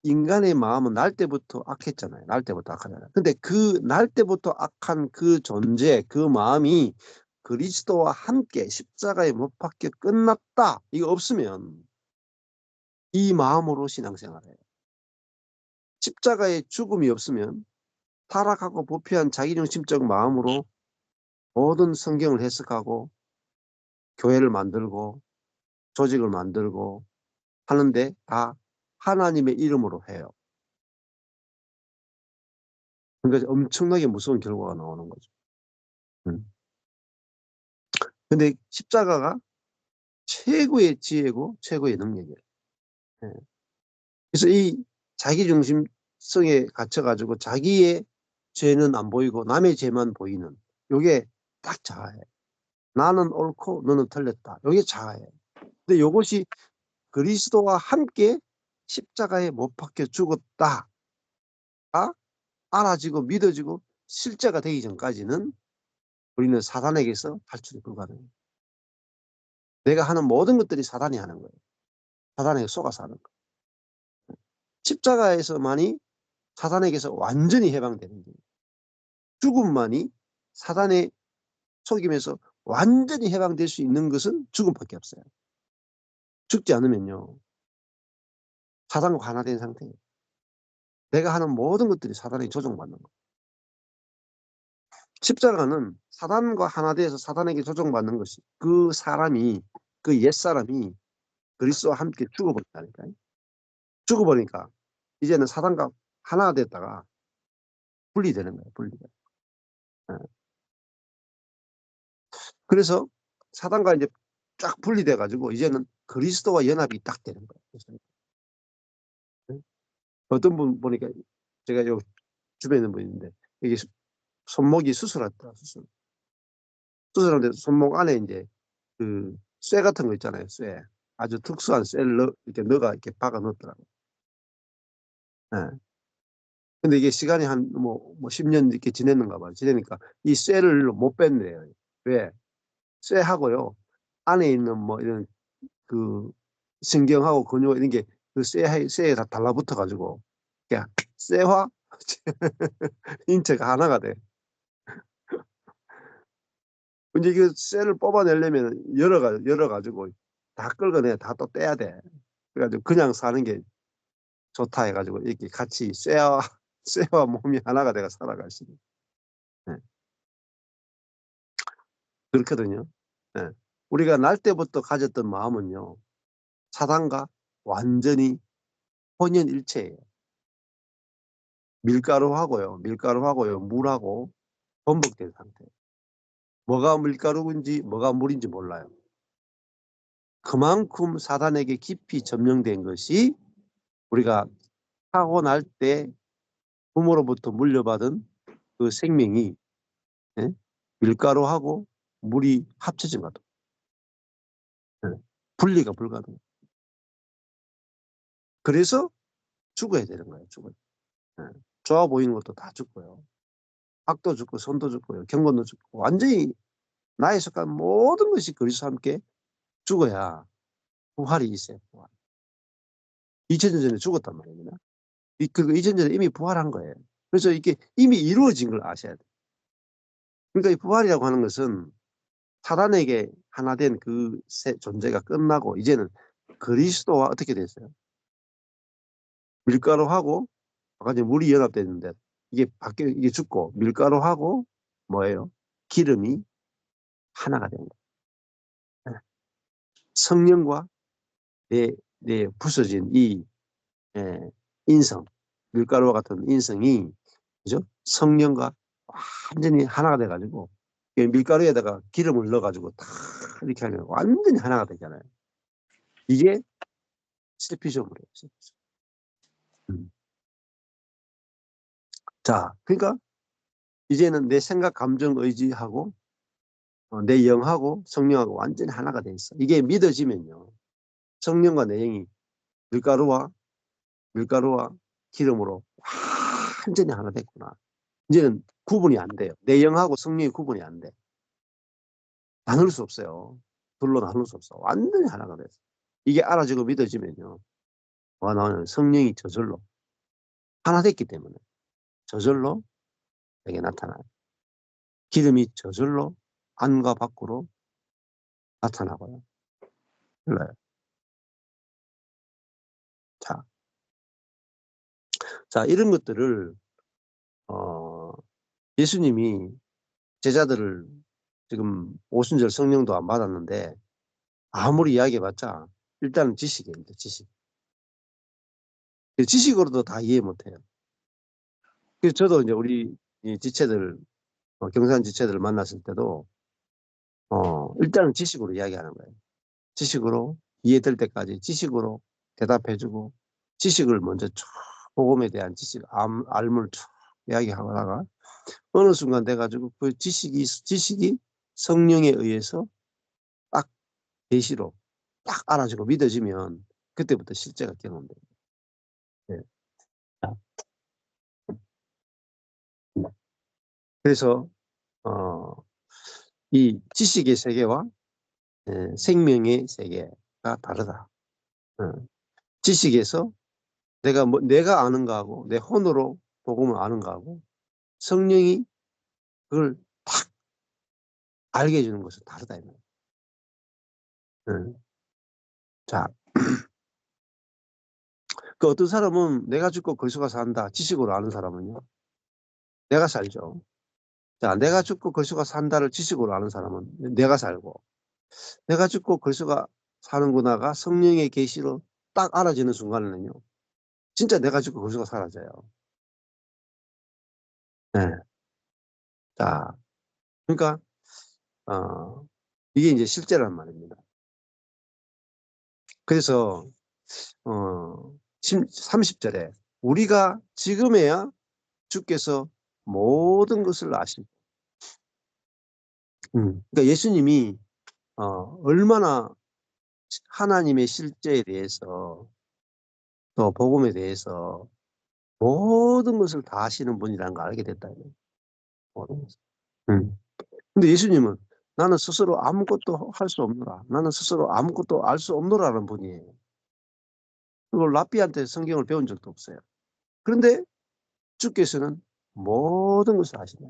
인간의 마음은 날 때부터 악했잖아요. 날 때부터 악하잖아요. 근데 그 날 때부터 악한 그 존재, 그 마음이 그리스도와 함께 십자가에 못 박혀 끝났다. 이거 없으면 이 마음으로 신앙생활해요. 십자가의 죽음이 없으면 타락하고 부패한 자기중심적 마음으로 모든 성경을 해석하고 교회를 만들고 조직을 만들고 하는데 다 하나님의 이름으로 해요. 그러니까 엄청나게 무서운 결과가 나오는 거죠. 근데 십자가가 최고의 지혜고 최고의 능력이에요. 예. 그래서 이 자기중심성에 갇혀가지고 자기의 죄는 안 보이고 남의 죄만 보이는 요게 딱 자아예요. 나는 옳고 너는 틀렸다. 요게 자아예요. 근데 요것이 그리스도와 함께 십자가에 못 박혀 죽었다. 알아지고 믿어지고 실제가 되기 전까지는 우리는 사단에게서 탈출이 불가능해요. 내가 하는 모든 것들이 사단이 하는 거예요. 사단에게 속아서 하는 거예요. 십자가에서만이 사단에게서 완전히 해방되는 거예요. 죽음만이 사단의 속임에서 완전히 해방될 수 있는 것은 죽음밖에 없어요. 죽지 않으면요. 사단과 하나 된 상태예요. 내가 하는 모든 것들이 사단에 조종받는 거예요. 십자가는 사단과 하나 돼서 사단에게 조종받는 것이 그 사람이 그 옛사람이 그리스도와 함께 죽어버렸다니까요. 죽어버리니까 이제는 사단과 하나 됐다가 분리되는 거예요. 분리가. 그래서 사단과 이제 쫙 분리돼 가지고 이제는 그리스도와 연합이 딱 되는 거예요. 어떤 분 보니까 제가 요 주변에 있는 분이 있는데 이게 손목이 수술했다. 수술하는데 손목 안에 이제 그 쇠 같은 거 있잖아요. 쇠. 아주 특수한 쇠를 이렇게 넣어가 이렇게 박아 넣었더라고요. 예. 근데 이게 시간이 한 뭐 10년 이렇게 지냈는가 봐요. 지내니까 이 쇠를 못 뺐네요. 왜? 쇠하고요. 안에 있는 뭐 이런 그 신경하고 근육 이런 게 그 쇠에 다 달라붙어 가지고 그냥 쇠화 인체가 하나가 돼. 근데 이게 쇠를 뽑아내려면 열어 가지고 다 긁어내 다 또 떼야 돼. 그래가지고 그냥 사는 게 좋다 해가지고 이렇게 같이 쇠와 몸이 하나가 돼가 살아가시는. 네. 그렇거든요. 네. 우리가 날 때부터 가졌던 마음은요. 사단과 완전히 혼연일체예요. 밀가루하고요, 물하고 번복된 상태. 뭐가 밀가루인지 뭐가 물인지 몰라요. 그만큼 사단에게 깊이 점령된 것이 우리가 타고날 때 부모로부터 물려받은 그 생명이 예? 밀가루하고 물이 합쳐진 것 같아요. 예. 분리가 불가능해요. 그래서 죽어야 되는 거예요. 죽어요. 예. 좋아 보이는 것도 다 죽고요. 악도 죽고 선도 죽고요. 경건도 죽고 완전히 나에 속한 모든 것이 그리스도와 함께 죽어야 부활이 있어요. 부활. 2000년 전에 죽었단 말입니다. 그리고 2000년 전에 이미 부활한 거예요. 그래서 이게 이미 이루어진 걸 아셔야 돼요. 그러니까 이 부활이라고 하는 것은 사단에게 하나 된 그 존재가 끝나고 이제는 그리스도와 어떻게 됐어요? 밀가루하고 아까 이제 물이 연합됐는데 이게 죽고 밀가루하고 뭐예요? 기름이 하나가 되는 거예요. 성령과 내 부서진 이 인성, 밀가루와 같은 인성이, 그죠? 성령과 완전히 하나가 돼가지고, 밀가루에다가 기름을 넣어가지고 다 이렇게 하면 완전히 하나가 되잖아요. 이게 셀피즘이에요. 음. 자, 그러니까 이제는 내 생각, 감정, 의지하고 내 영하고 성령하고 완전히 하나가 돼 있어. 이게 믿어지면요. 성령과 내 영이 밀가루와 기름으로 완전히 하나 됐구나. 이제는 구분이 안 돼요. 내 영하고 성령이 구분이 안 돼. 나눌 수 없어요. 둘로 나눌 수 없어. 완전히 하나가 됐어. 이게 알아지고 믿어지면요. 나는 성령이 저절로 하나 됐기 때문에 저절로 내게 나타나요. 기름이 저절로 안과 밖으로 나타나고요. 흘러요. 자, 이런 것들을 예수님이 제자들을 지금 오순절 성령도 안 받았는데 아무리 이야기해봤자 일단은 지식이에요. 지식. 지식으로도 다 이해 못해요. 그래서 저도 이제 우리 이 지체들 경산 지체들을 만났을 때도 일단은 지식으로 이야기하는 거예요. 지식으로 이해될 때까지 지식으로 대답해주고 지식을 먼저 쭉 복음에 대한 지식 알물 쭉 이야기하다가 어느 순간 돼가지고 그 지식이 성령에 의해서 딱 계시로 딱 알아지고 믿어지면 그때부터 실제가 경험돼요. 네. 그래서 이 지식의 세계와 생명의 세계가 다르다. 지식에서 내가 아는 거하고 내 혼으로 복음을 아는 거하고 성령이 그걸 탁 알게 해주는 것은 다르다. 자, 그 어떤 사람은 내가 죽고 그리스도가 산다. 지식으로 아는 사람은요. 내가 살죠. 자, 내가 죽고 그리스도가 산다를 지식으로 아는 사람은 내가 살고, 내가 죽고 그리스도가 사는구나가 성령의 계시로 딱 알아지는 순간에는요. 진짜 내가 죽고 그리스도가 사라져요. 네. 자, 그러니까 이게 이제 실제란 말입니다. 그래서 30절에 우리가 지금에야 주께서 모든 것을 아시고, 그러니까 예수님이 얼마나 하나님의 실제에 대해서 또 복음에 대해서 모든 것을 다 아시는 분이라는 걸 알게 됐다. 모든 것을. 근데 예수님은 나는 스스로 아무것도 할 수 없노라. 나는 스스로 아무것도 알 수 없노라는 분이에요. 그걸 랍비한테 성경을 배운 적도 없어요. 그런데 주께서는 모든 것을 아시네.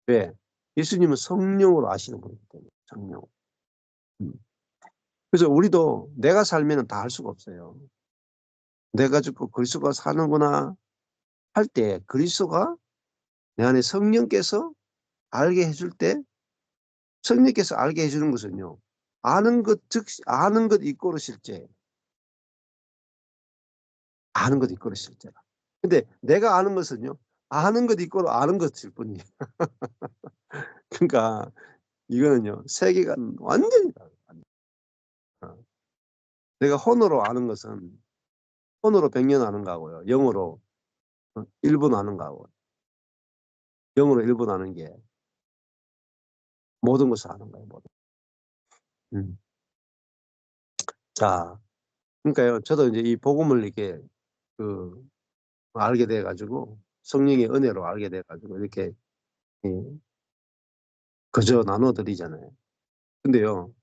왜? 예수님은 성령으로 아시는 분이기 때문에. 성령. 음. 그래서 우리도 내가 살면 다 할 수가 없어요. 내가 죽고 그리스도가 사는구나 할 때 그리스도가 내 안에 성령께서 알게 해줄 때 성령께서 알게 해주는 것은요. 아는 것 아는 것 이꼬르 실제. 아는 것 이꼬르 실제라. 근데 내가 아는 것은요. 아는 것 이꼬르 아는 것일 뿐이에요. 그러니까 이거는요. 세계가 완전히 다르다. 내가 혼으로 아는 것은 혼으로 100년 아는 거하고요. 영어로 1분 아는 거하고 영어로 1분 아는 게 모든 것을 아는 거예요. 모든. 자, 그러니까요. 저도 이제 이 복음을 이렇게 그 알게 돼 가지고 성령의 은혜로 알게 돼 가지고 이렇게 그저 나눠 드리잖아요. 근데요.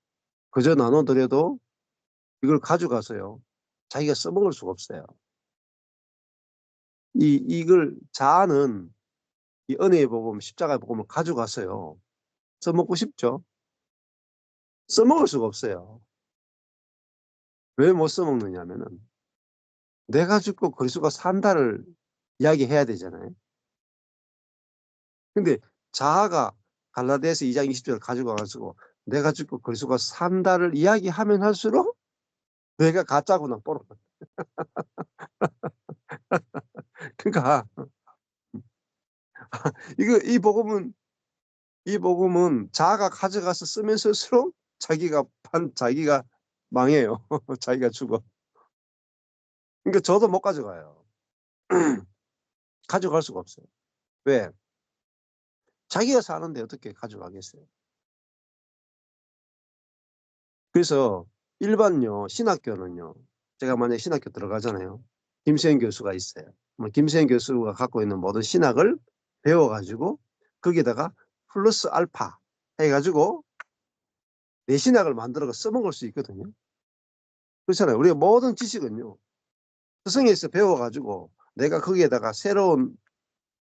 그저 나눠 드려도 이걸 가져가서요. 자기가 써먹을 수가 없어요. 이걸 자아는 이 은혜의 복음, 십자가의 복음을 가져가서요. 써먹고 싶죠. 써먹을 수가 없어요. 왜 못 써먹느냐면은 내가 죽고 그리스도가 산다를 이야기해야 되잖아요. 근데 자아가 갈라디아서 2장 20절 가지고 와가지고 내가 죽고 그리스도가 산다를 이야기하면 할수록 내가 가짜구나 뽀록. 그러니까 이 복음은 자아가 가져가서 쓰면 쓸수록 자기가 망해요. 자기가 죽어. 그러니까 저도 못 가져가요. 가져갈 수가 없어요. 왜? 자기가 사는데 어떻게 가져가겠어요? 그래서 일반요 신학교는요. 제가 만약에 신학교 들어가잖아요. 김수현 교수가 있어요. 김수현 교수가 갖고 있는 모든 신학을 배워가지고 거기에다가 플러스 알파 해가지고 내 신학을 만들어 써먹을 수 있거든요. 그렇잖아요. 우리가 모든 지식은요. 스승에서 배워가지고 내가 거기에다가 새로운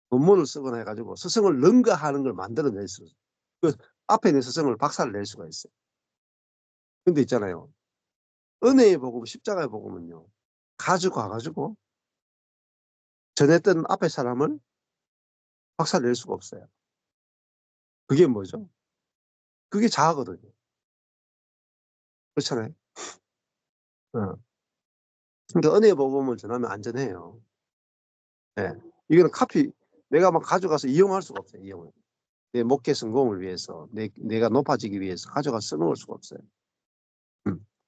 논문을 쓰거나 해가지고 스승을 능가하는 걸 만들어낼 수 있어요. 그 앞에 있는 스승을 박살을 낼 수가 있어요. 근데 있잖아요. 은혜의 복음, 십자가의 복음은요. 가지고 와가지고 전했던 앞에 사람을 박살낼 수가 없어요. 그게 뭐죠? 그게 자아거든요. 그렇잖아요. 어. 그러니까 은혜의 복음을 전하면 안전해요. 네. 이거는 내가 막 가져가서 이용할 수가 없어요. 이용을. 내 목회 성공을 위해서, 내가 높아지기 위해서 가져가서 써먹을 수가 없어요.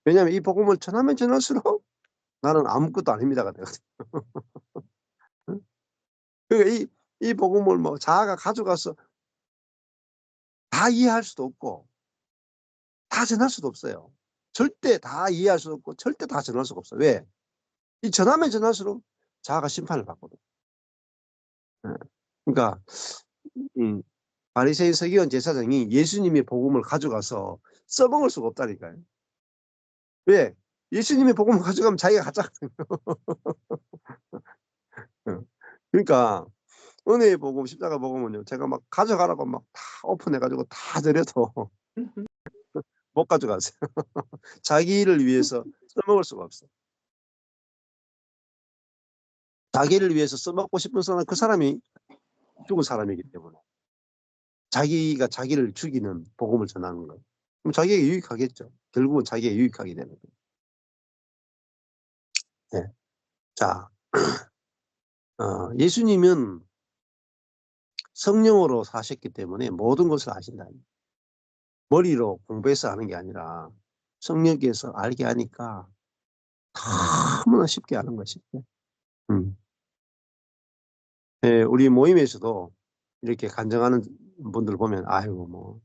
왜냐하면 이 복음을 전하면 전할수록 나는 아무것도 아닙니다가 되거든요. 그러니까 이 복음을 뭐 자아가 가져가서 다 이해할 수도 없고, 다 전할 수도 없어요. 절대 다 이해할 수 없고, 절대 다 전할 수가 없어요. 왜? 이 전하면 전할수록 자아가 심판을 받거든요. 예. 그러니까, 바리새인 서기관 제사장이 예수님의 복음을 가져가서 써먹을 수가 없다니까요. 왜? 예수님의 복음을 가져가면 자기가 가짜거든요. 그러니까 은혜의 복음, 십자가 복음은요. 제가 막 가져가라고 막 다 오픈해가지고 다 드려도 못 가져가세요. 자기를 위해서 써먹을 수가 없어요. 자기를 위해서 써먹고 싶은 사람, 그 사람이 죽은 사람이기 때문에. 자기가 자기를 죽이는 복음을 전하는 거예요. 그럼 자기에게 유익하겠죠. 결국은 자기에게 유익하게 되는 거예요. 네. 자, 예수님은 성령으로 사셨기 때문에 모든 것을 아신다. 머리로 공부해서 아는 게 아니라 성령께서 알게 하니까 너무나 쉽게 아는 것이죠. 음. 예, 우리 모임에서도 이렇게 간증하는 분들 보면 아이고 뭐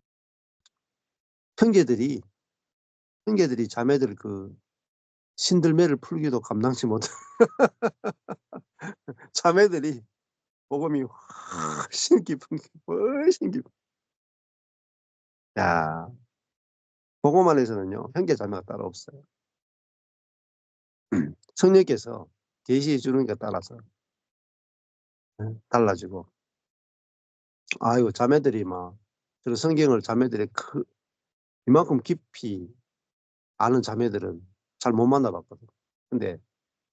형제들이 자매들 그 신들매를 풀기도 감당치 못한 자매들이 복음이 훨씬 깊은 게 훨씬 깊은. 야, 복음 안에서는요 형제 자매가 따로 없어요. 성령께서 계시해 주는 게 따라서 달라지고 아이고 자매들이 막 저는 성경을 자매들이 이만큼 깊이 아는 자매들은 잘 못 만나봤거든. 근데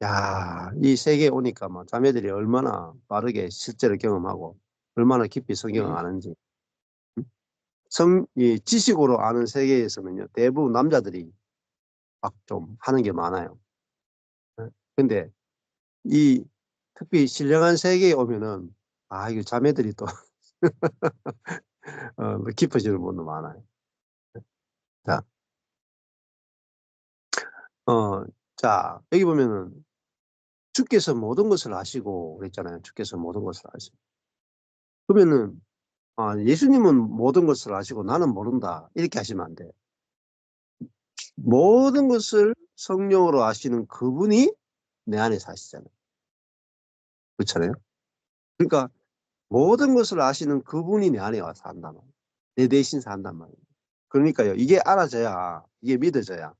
야, 이 세계에 오니까 막 자매들이 얼마나 빠르게 실제를 경험하고 얼마나 깊이 성경을 아는지. 이 지식으로 아는 세계에서는요 대부분 남자들이 막 좀 하는 게 많아요. 근데 이 특히 신령한 세계에 오면은 이거 자매들이 또 깊어지는 분도 많아요. 자, 어, 자, 여기 보면은 주께서 모든 것을 아시고 그랬잖아요. 주께서 모든 것을 아시고. 그러면은 예수님은 모든 것을 아시고 나는 모른다. 이렇게 하시면 안 돼요. 모든 것을 성령으로 아시는 그분이 내 안에 사시잖아요. 그렇잖아요. 그러니까 모든 것을 아시는 그분이 내 안에 와서 한단 말이에요. 내 대신 산단 말이에요. 그러니까요. 이게 알아져야, 이게 믿어져야.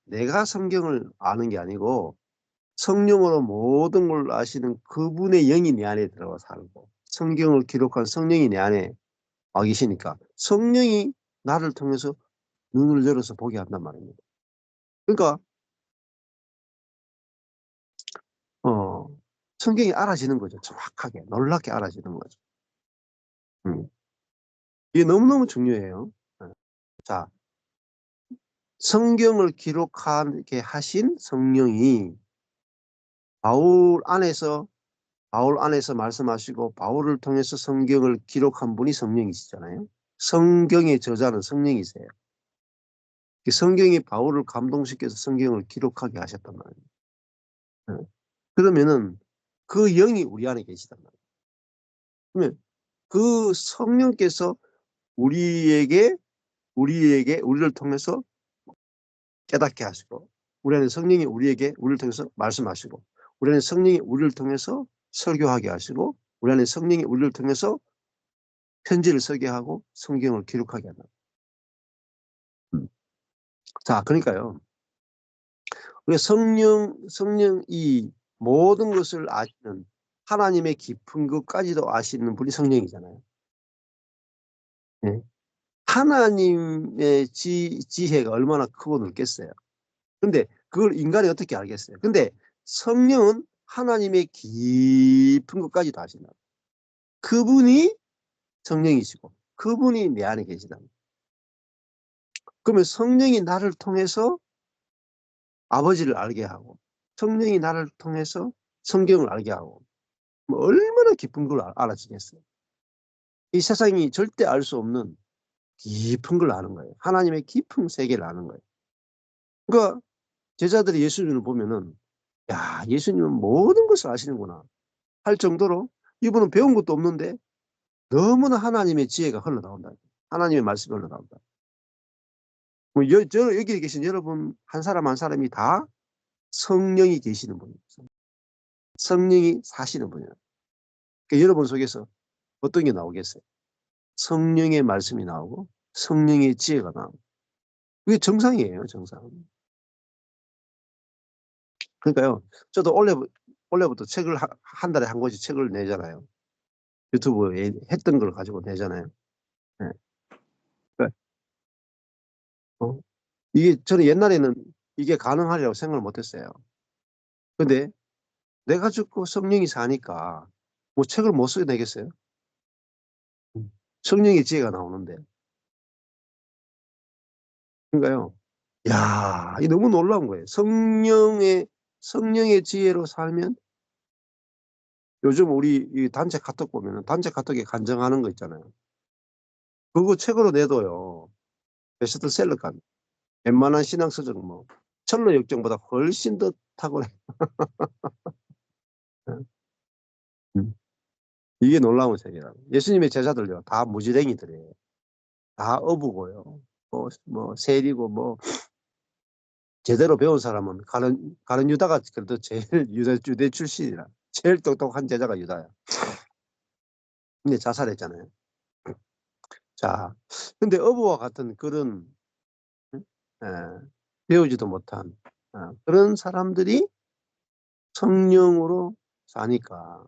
내가 성경을 아는 게 아니고 성령으로 모든 걸 아시는 그분의 영이 내 안에 들어가 살고 성경을 기록한 성령이 내 안에 와 계시니까 성령이 나를 통해서 눈을 열어서 보게 한단 말입니다. 그러니까 어, 성경이 알아지는 거죠. 정확하게 놀랍게 알아지는 거죠. 음. 이게 너무너무 중요해요. 자, 성경을 기록하게 하신 성령이 바울 안에서 말씀하시고 바울을 통해서 성경을 기록한 분이 성령이시잖아요. 성경의 저자는 성령이세요. 성경이 바울을 감동시켜서 성경을 기록하게 하셨단 말이에요. 그러면은 그 영이 우리 안에 계시단 말이에요. 그러면 그 성령께서 우리를 통해서 깨닫게 하시고, 우리 안에 성령이 우리를 통해서 말씀하시고, 우리 안에 성령이 우리를 통해서 설교하게 하시고, 우리 안에 성령이 우리를 통해서 편지를 쓰게 하고 성경을 기록하게 한다. 자, 그러니까요. 우리 성령이 모든 것을 아시는, 하나님의 깊은 것까지도 아시는 분이 성령이잖아요. 네. 하나님의 지혜가 얼마나 크고 넓겠어요. 근데 그걸 인간이 어떻게 알겠어요? 근데 성령은 하나님의 깊은 것까지도 아신다. 그분이 성령이시고 그분이 내 안에 계시다. 그러면 성령이 나를 통해서 아버지를 알게 하고, 성령이 나를 통해서 성경을 알게 하고, 뭐 얼마나 깊은 걸 알아지겠어요. 이 세상이 절대 알 수 없는 깊은 걸 아는 거예요. 하나님의 깊은 세계를 아는 거예요. 그러니까 제자들이 예수님을 보면은, 야, 예수님은 모든 것을 아시는구나 할 정도로, 이분은 배운 것도 없는데 너무나 하나님의 지혜가 흘러나온다. 하나님의 말씀이 흘러나온다. 뭐 여기 계신 여러분 한 사람 한 사람이 다 성령이 계시는 분이에요. 성령이 사시는 분이에요. 그러니까 여러분 속에서 어떤 게 나오겠어요? 성령의 말씀이 나오고 성령의 지혜가 나오고. 그게 정상이에요, 정상. 그러니까요, 저도 원래부터 책을 한 달에 한 권씩 책을 내잖아요. 유튜브에 했던 걸 가지고 내잖아요. 네. 그러니까, 이게 저는 옛날에는 이게 가능하리라고 생각을 못했어요. 근데 내가 죽고 성령이 사니까 뭐 책을 못 쓰게 되겠어요? 성령의 지혜가 나오는데. 그러니까요. 야, 이 너무 놀라운 거예요. 성령의 지혜로 살면, 요즘 우리 이 단체 카톡 보면은 단체 카톡에 간증하는 거 있잖아요. 그거 책으로 내도요. 베스트셀러가 웬만한 신앙서적 뭐 철로 역정보다 훨씬 더 탁월해. 음. 이게 놀라운 세계라. 예수님의 제자들요, 다 무지랭이들이에요. 다 어부고요. 뭐 세리고 뭐 제대로 배운 사람은 가룟 유다가 그래도 제일 유대 출신이라 제일 똑똑한 제자가 유다야. 근데 자살했잖아요. 자, 근데 어부와 같은 그런 에, 배우지도 못한 그런 사람들이 성령으로 사니까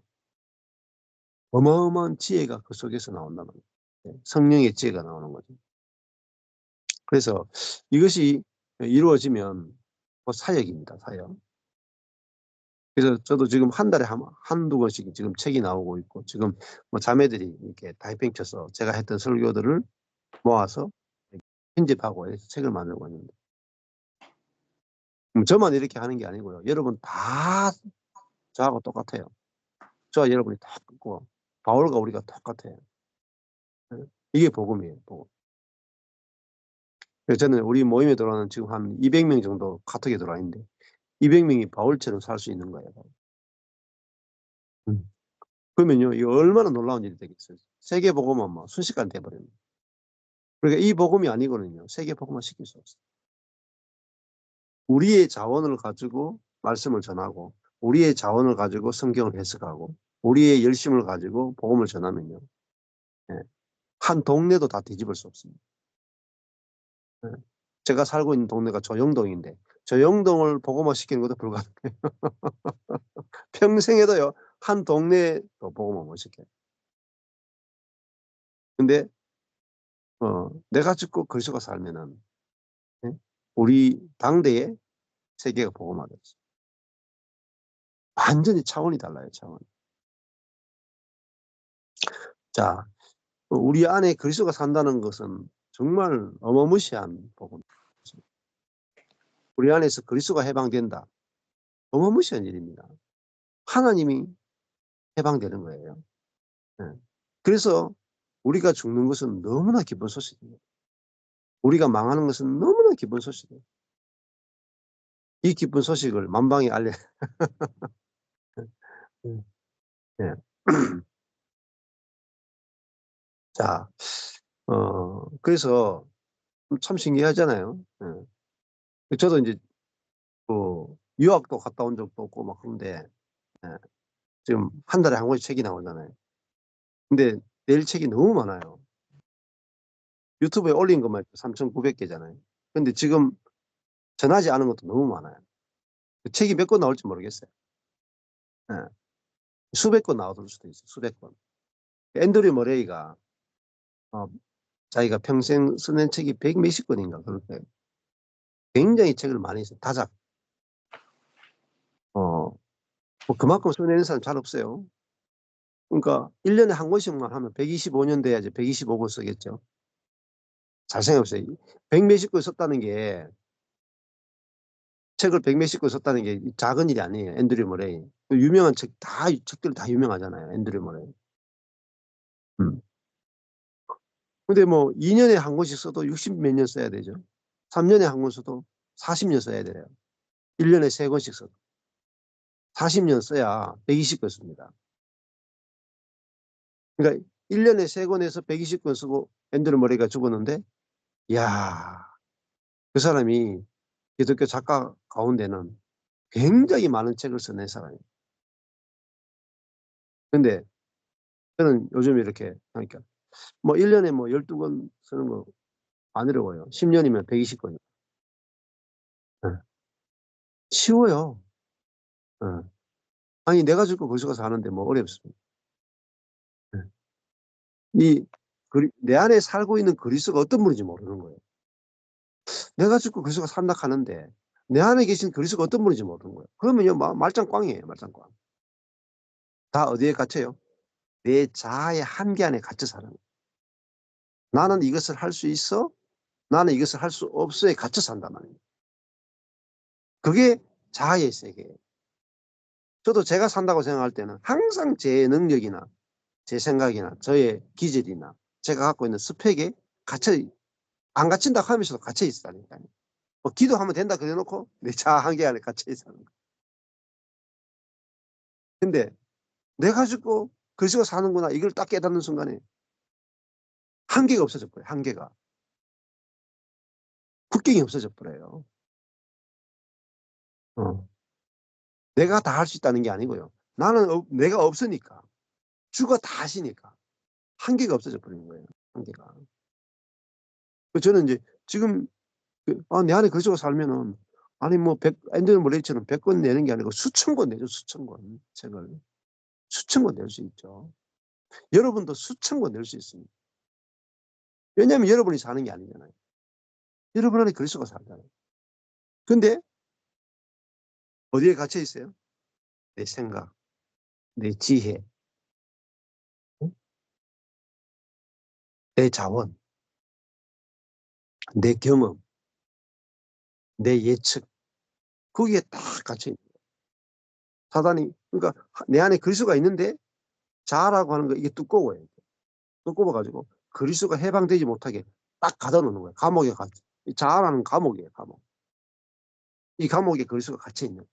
어마어마한 지혜가 그 속에서 나온단 말이에요. 성령의 지혜가 나오는 거죠. 그래서 이것이 이루어지면 뭐 사역입니다, 사역. 그래서 저도 지금 한 달에 한두 권씩 지금 책이 나오고 있고, 지금 뭐 자매들이 이렇게 타이핑 쳐서 제가 했던 설교들을 모아서 편집하고 해서 책을 만들고 있는데, 저만 이렇게 하는 게 아니고요. 여러분 다 저하고 똑같아요. 저와 여러분이 똑같고, 바울과 우리가 똑같아요. 이게 복음이에요, 복음. 그래서 저는 우리 모임에 들어가는 지금 한 200명 정도 카톡에 들어와 있는데, 200명이 바울처럼 살 수 있는 거예요. 음. 그러면요, 이거 얼마나 놀라운 일이 되겠어요. 세계 복음은 뭐 순식간에 돼버립니다. 그러니까 이 복음이 아니거든요. 세계 복음화 시킬 수 없어요. 우리의 자원을 가지고 말씀을 전하고, 우리의 자원을 가지고 성경을 해석하고, 우리의 열심을 가지고 복음을 전하면요, 예, 한 동네도 다 뒤집을 수 없습니다. 예. 제가 살고 있는 동네가 조영동인데 조영동을 복음화 시키는 것도 불가능해요. 평생에도요, 한 동네도 복음화 못 시켜요. 근데 내가 죽고 그리스도가 살면은, 예? 우리 당대의 세계가 복음화됐어요. 완전히 차원이 달라요, 차원. 자, 우리 안에 그리스도가 산다는 것은 정말 어마무시한 복음입니다. 우리 안에서 그리스도가 해방된다. 어마무시한 일입니다. 하나님이 해방되는 거예요. 예. 그래서 우리가 죽는 것은 너무나 기쁜 소식입니다. 우리가 망하는 것은 너무나 기쁜 소식이에요. 이 기쁜 소식을 만방에 알려. 음. 예. 자, 그래서 참 신기하잖아요. 예. 저도 이제 유학도 갔다 온 적도 없고 막 그런데, 예, 지금 한 달에 한 권씩 책이 나오잖아요. 근데 낼 책이 너무 많아요. 유튜브에 올린 것만 3,900개잖아요. 근데 지금 전하지 않은 것도 너무 많아요. 그 책이 몇 권 나올지 모르겠어요. 예. 수백 권 나올 수도 있어요. 수백 권. 앤드류 머레이가 어, 자기가 평생 써낸 책이 백 몇십 권인가 그럴 거예요. 굉장히 책을 많이 써요. 다작. 뭐 그만큼 써내는 사람 잘 없어요. 그러니까 1년에 한 권씩만 하면 125년 돼야지 125권 쓰겠죠. 잘 생각해보세요. 백 몇십 권 썼다는 게, 책을 백 몇십 권 썼다는 게 작은 일이 아니에요. 앤드류 머레이. 그 유명한 책들 다 유명하잖아요. 앤드류 머레이. 음. 근데 뭐 2년에 한 권씩 써도 60 몇 년 써야 되죠. 3년에 한 권 써도 40년 써야 돼요. 1년에 3권씩 써도. 40년 써야 120권 씁니다. 그러니까 1년에 3권에서 120권 쓰고 앤드류 머레이가 죽었는데, 이야, 그 사람이 기독교 작가 가운데는 굉장히 많은 책을 써낸 사람이에요. 근데 저는 요즘 이렇게 하니까 뭐 1년에 뭐 12권 쓰는 거 안 어려워요. 10년이면 120권이요. 쉬워요. 예. 아니, 내가 죽고 그리스도가 사는데 뭐 어렵습니까? 예. 내 안에 살고 있는 그리스도가 어떤 분인지 모르는 거예요. 내가 죽고 그리스도가 산다 하는데 내 안에 계신 그리스도가 어떤 분인지 모르는 거예요. 그러면요, 말짱꽝이에요, 말짱꽝. 다 어디에 갇혀요? 내 자아의 한계 안에 갇혀 사는 거예요. 나는 이것을 할 수 있어? 나는 이것을 할 수 없어에 갇혀 산단 말이에요. 그게 자아의 세계예요. 저도 제가 산다고 생각할 때는 항상 제 능력이나 제 생각이나 저의 기질이나 제가 갖고 있는 스펙에 갇혀, 안 갇힌다 하면서도 갇혀 있다니까요. 뭐 기도하면 된다 그래 놓고 내 자아 한계 안에 갇혀 있다는 거예요. 근데 내가 죽고 그리스도가 사는구나 이걸 딱 깨닫는 순간에 한계가 없어져 버려요. 한계가. 국경이 없어져 버려요. 어. 내가 다 할 수 있다는 게 아니고요. 내가 없으니까. 주가 다 하시니까. 한계가 없어져 버리는 거예요. 한계가. 저는 이제 지금 내 안에 그리스도가 살면은, 아니 뭐 앤드류 머레이처럼 100권 내는 게 아니고 수천 권 내죠. 수천 권 책을. 수천 권 낼 수 있죠. 여러분도 수천 권 낼 수 있습니다. 왜냐하면 여러분이 사는 게 아니잖아요. 여러분 안에 그리스도가 살잖아요. 근데 어디에 갇혀 있어요? 내 생각, 내 지혜, 응? 내 자원, 내 경험, 내 예측. 거기에 딱 갇혀 있는 거예요. 사단이, 그러니까 내 안에 그리스도가 있는데 자아라고 하는 거 이게 두꺼워요. 두꺼워가지고 그리스도가 해방되지 못하게 딱 가둬놓는 거예요. 감옥에 자아라는 감옥이에요. 감옥. 이 감옥에 그리스도가 갇혀 있는 거예요.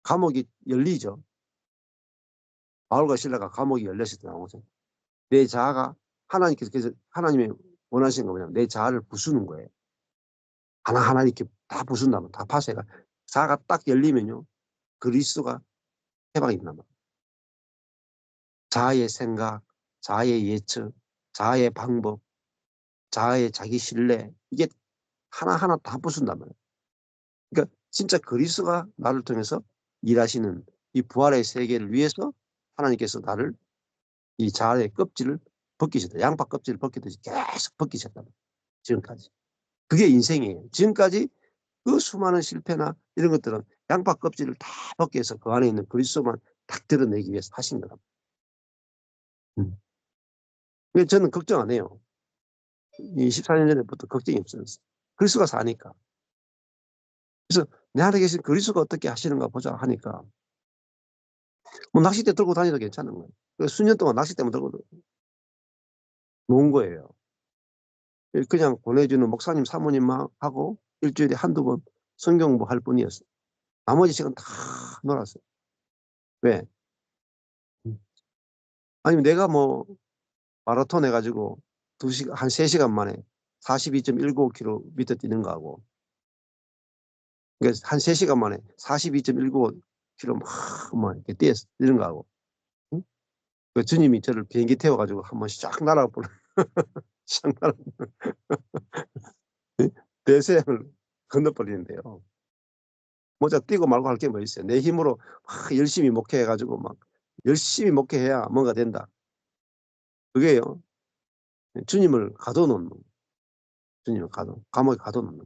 감옥이 열리죠. 바울과 실라가 감옥이 열렸을 때 나오죠. 내 자아가 그래서 하나님이 원하시는 거 뭐냐면 내 자아를 부수는 거예요. 하나하나 이렇게 다 부순다면 다 파쇄가 자아가 딱 열리면요. 그리스도가 해방이 된단 말이에요. 자아의 생각, 자아의 예측, 자아의 방법, 자아의 자기 신뢰 이게 하나하나 다 부순단 말이에요. 그러니까 진짜 그리스도가 나를 통해서 일하시는 이 부활의 세계를 위해서 하나님께서 나를 이 자아의 껍질을 벗기셨다. 양파 껍질을 벗기듯이 계속 벗기셨다. 지금까지. 그게 인생이에요. 지금까지 그 수많은 실패나 이런 것들은 양파 껍질을 다 벗겨서 그 안에 있는 그리스도만 딱 드러내기 위해서 하신 거다. 음. 근데 저는 걱정 안 해요. 이 14년 전에부터 걱정이 없었어요. 그리스도가 사니까. 그래서 내 안에 계신 그리스도가 어떻게 하시는가 보자 하니까 뭐 낚싯대 들고 다녀도 괜찮은 거예요. 수년 동안 낚싯대만 들고 놓은 거예요. 그냥 보내주는 목사님 사모님하고 일주일에 한두 번 성경 공부할 뿐이었어요. 나머지 시간 다 놀았어요. 왜? 아니면 내가 뭐 마라톤 해가지고 한 3시간 만에 42.195km 뛰는 거하고, 그러니까 한 3시간 만에 42.195km 막 이렇게 뛰는 거하고, 응? 그 주님이 저를 비행기 태워가지고 한번 쫙 날아보는, 쫙 날아, 대서양을 건너버리는데요. 모자 뛰고 말고 할 게 뭐 있어요. 내 힘으로 막 열심히 목회해가지고 막 열심히 목회해야 뭔가 된다. 그게요. 주님을 가둬놓는, 주님을 감옥에 가둬놓는.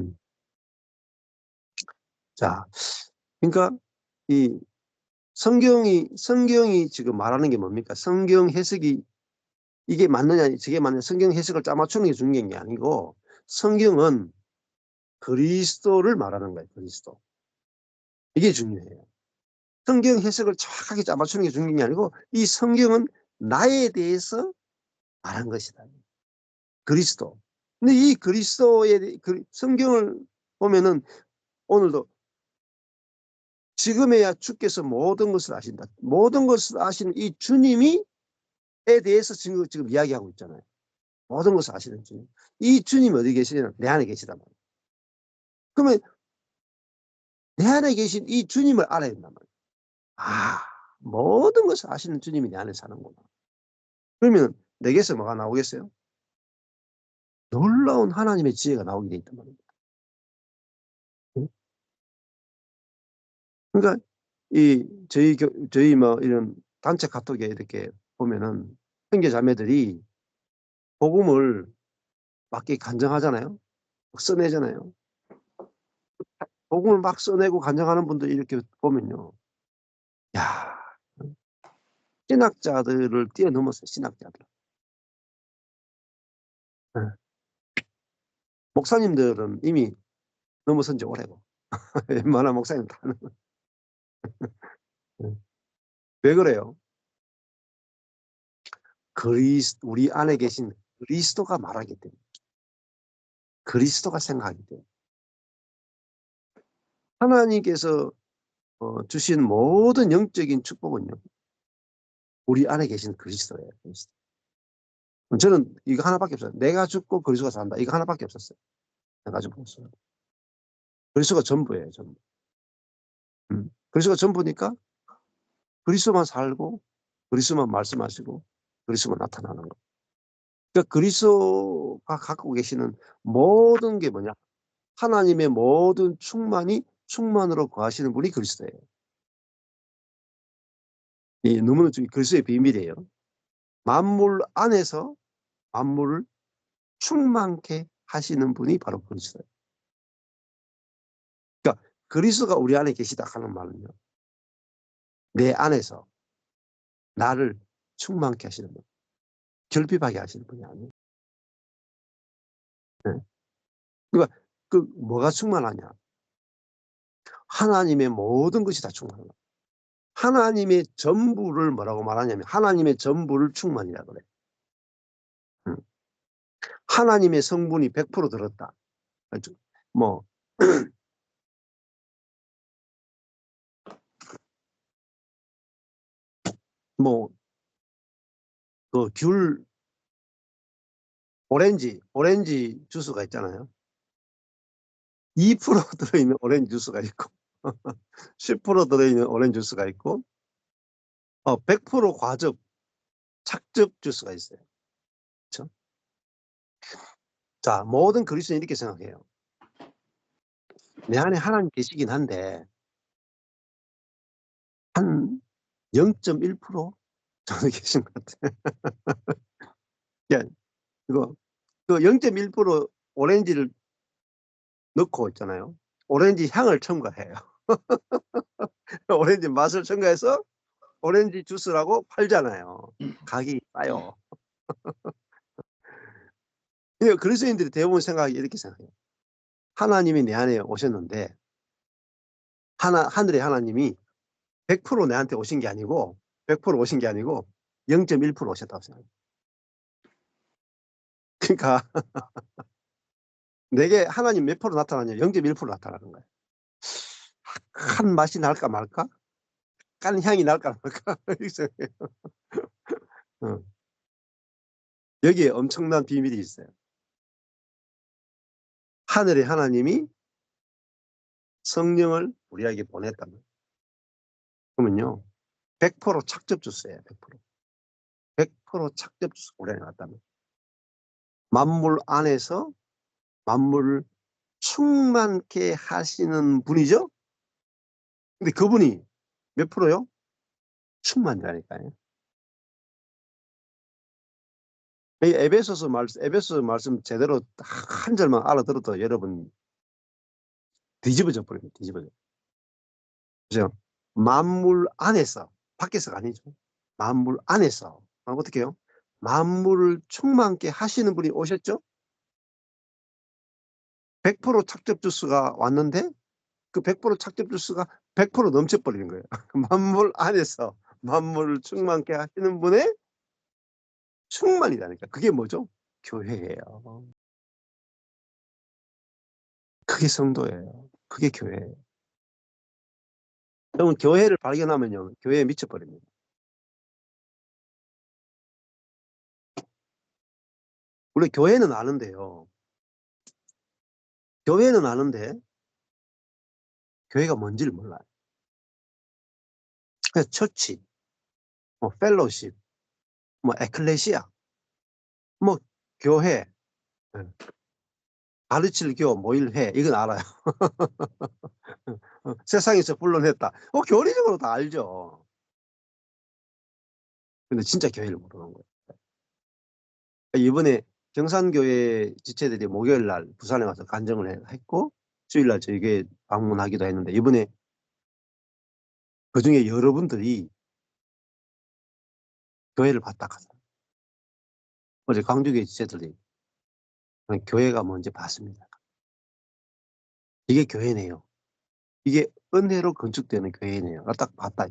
음. 자, 그러니까 이 성경이 지금 말하는 게 뭡니까? 성경 해석이 이게 맞느냐, 저게 맞느냐, 성경 해석을 짜맞추는 게 중요한 게 아니고, 성경은 그리스도를 말하는 거예요, 그리스도. 이게 중요해요. 성경 해석을 정확하게 짜맞추는 게 중요한 게 아니고, 이 성경은 나에 대해서 말한 것이다. 그리스도. 근데 이 그리스도의 성경을 보면은 오늘도 지금에야 주께서 모든 것을 아신다. 모든 것을 아시는 이 주님이 에 대해서 지금 이야기하고 있잖아요. 모든 것을 아시는 주님. 이 주님이 어디 계시냐면 내 안에 계시단 말이에요. 그러면 내 안에 계신 이 주님을 알아야 된단 말이에요. 아, 모든 것을 아시는 주님이 내 안에 사는구나. 그러면 내게서 뭐가 나오겠어요? 놀라운 하나님의 지혜가 나오게 돼 있단 말입니다. 그러니까 저희 뭐 이런 단체 카톡에 이렇게 보면은 형제 자매들이 복음을 맞게 간증하잖아요. 막 써내잖아요. 복음을 막 써내고 간증하는 분들 이렇게 보면요. 야, 신학자들을 뛰어넘었어요. 신학자들. 네. 목사님들은 이미 넘어선 지 오래고 웬만한 목사님 다 네. 왜 그래요? 우리 안에 계신 그리스도가 말하기 때문에, 그리스도가 생각하기 때문에, 하나님께서 주신 모든 영적인 축복은요, 우리 안에 계신 그리스도예요. 그리스도. 저는 이거 하나밖에 없어요. 내가 죽고 그리스도가 산다. 이거 하나밖에 없었어요. 내가 죽고 없어요. 그리스도가 전부예요. 전부. 그리스도가 전부니까 그리스도만 살고 그리스도만 말씀하시고 그리스도만 나타나는 거. 그러니까 그리스도가 갖고 계시는 모든 게 뭐냐? 하나님의 모든 충만으로 거하시는 분이 그리스도예요. 이 너무나 그리스도의 비밀이에요. 만물 안에서 만물을 충만케 하시는 분이 바로 그리스도예요. 그러니까 그리스도가 우리 안에 계시다 하는 말은요. 내 안에서 나를 충만케 하시는 분. 결핍하게 하시는 분이 아니에요. 네. 그러니까 뭐가 충만하냐? 하나님의 모든 것이 다 충만한 거예요. 하나님의 전부를 뭐라고 말하냐면 하나님의 전부를 충만이라 그래. 하나님의 성분이 100% 들었다. 뭐, 뭐, 오렌지 주스가 있잖아요. 2% 들어있는 오렌지 주스가 있고, 10% 들어있는 오렌지 주스가 있고, 100% 과즙, 착즙 주스가 있어요. 그렇죠? 자, 모든 그리스도인이 이렇게 생각해요. 내 안에 하나님 계시긴 한데, 한 0.1% 정도 계신 것 같아요. 야, 그 0.1% 오렌지를 넣고 있잖아요. 오렌지 향을 첨가해요. 오렌지 맛을 첨가해서 오렌지 주스라고 팔잖아요. 가격이 싸요. 그러니까 그리스도인들이 대부분 생각이 이렇게 생각해요. 하나님이 내 안에 오셨는데 하늘의 하나님이 100% 내한테 오신 게 아니고 100% 오신 게 아니고 0.1% 오셨다고 생각해요. 그러니까 내게 하나님 몇 프로 나타나냐? 0.1% 나타나는 거예요. 한 맛이 날까 말까? 깐 향이 날까 말까? 이렇게 생각해요. 어. 여기에 엄청난 비밀이 있어요. 하늘의 하나님이 성령을 우리에게 보냈다면 그러면요 100% 착접 주스예요. 100%. 100% 착접 주스 우리에게 났다면 만물 안에서 만물을 충만케 하시는 분이죠. 근데 그분이 몇 프로요? 충만이라니까요. 이 에베소서 말씀 제대로 한 절만 알아들어도 여러분 뒤집어져 버립니다. 뒤집어져. 그죠? 만물 안에서 밖에서가 아니죠. 만물 안에서 어떻게 해요? 만물을 충만케 하시는 분이 오셨죠? 100% 착접 주스가 왔는데 그 100% 착접 주스가 100% 넘쳐버리는 거예요. 만물 안에서 만물을 충만케 하시는 분의 충만이라니까. 그게 뭐죠? 교회예요. 그게 성도예요. 그게 교회예요. 여러분 교회를 발견하면요. 교회에 미쳐버립니다. 원래 교회는 아는데요. 교회는 아는데 교회가 뭔지를 몰라요. 그래서 처치, 뭐 펠로십, 뭐 에클레시아, 뭐 교회, 예, 가르칠 교, 모일회 이건 알아요. 세상에서 불러냈다. 교리적으로 다 알죠. 근데 진짜 교회를 모르는 거예요. 이번에 경산교회 지체들이 목요일 날 부산에 와서 간증을 했고 주일 날 저희 교회 방문하기도 했는데 이번에 그중에 여러분들이 교회를 봤다 하잖아요. 어제 광주교회 지체들이 교회가 뭔지 봤습니다. 이게 교회네요. 이게 은혜로 건축되는 교회네요. 딱 봤다.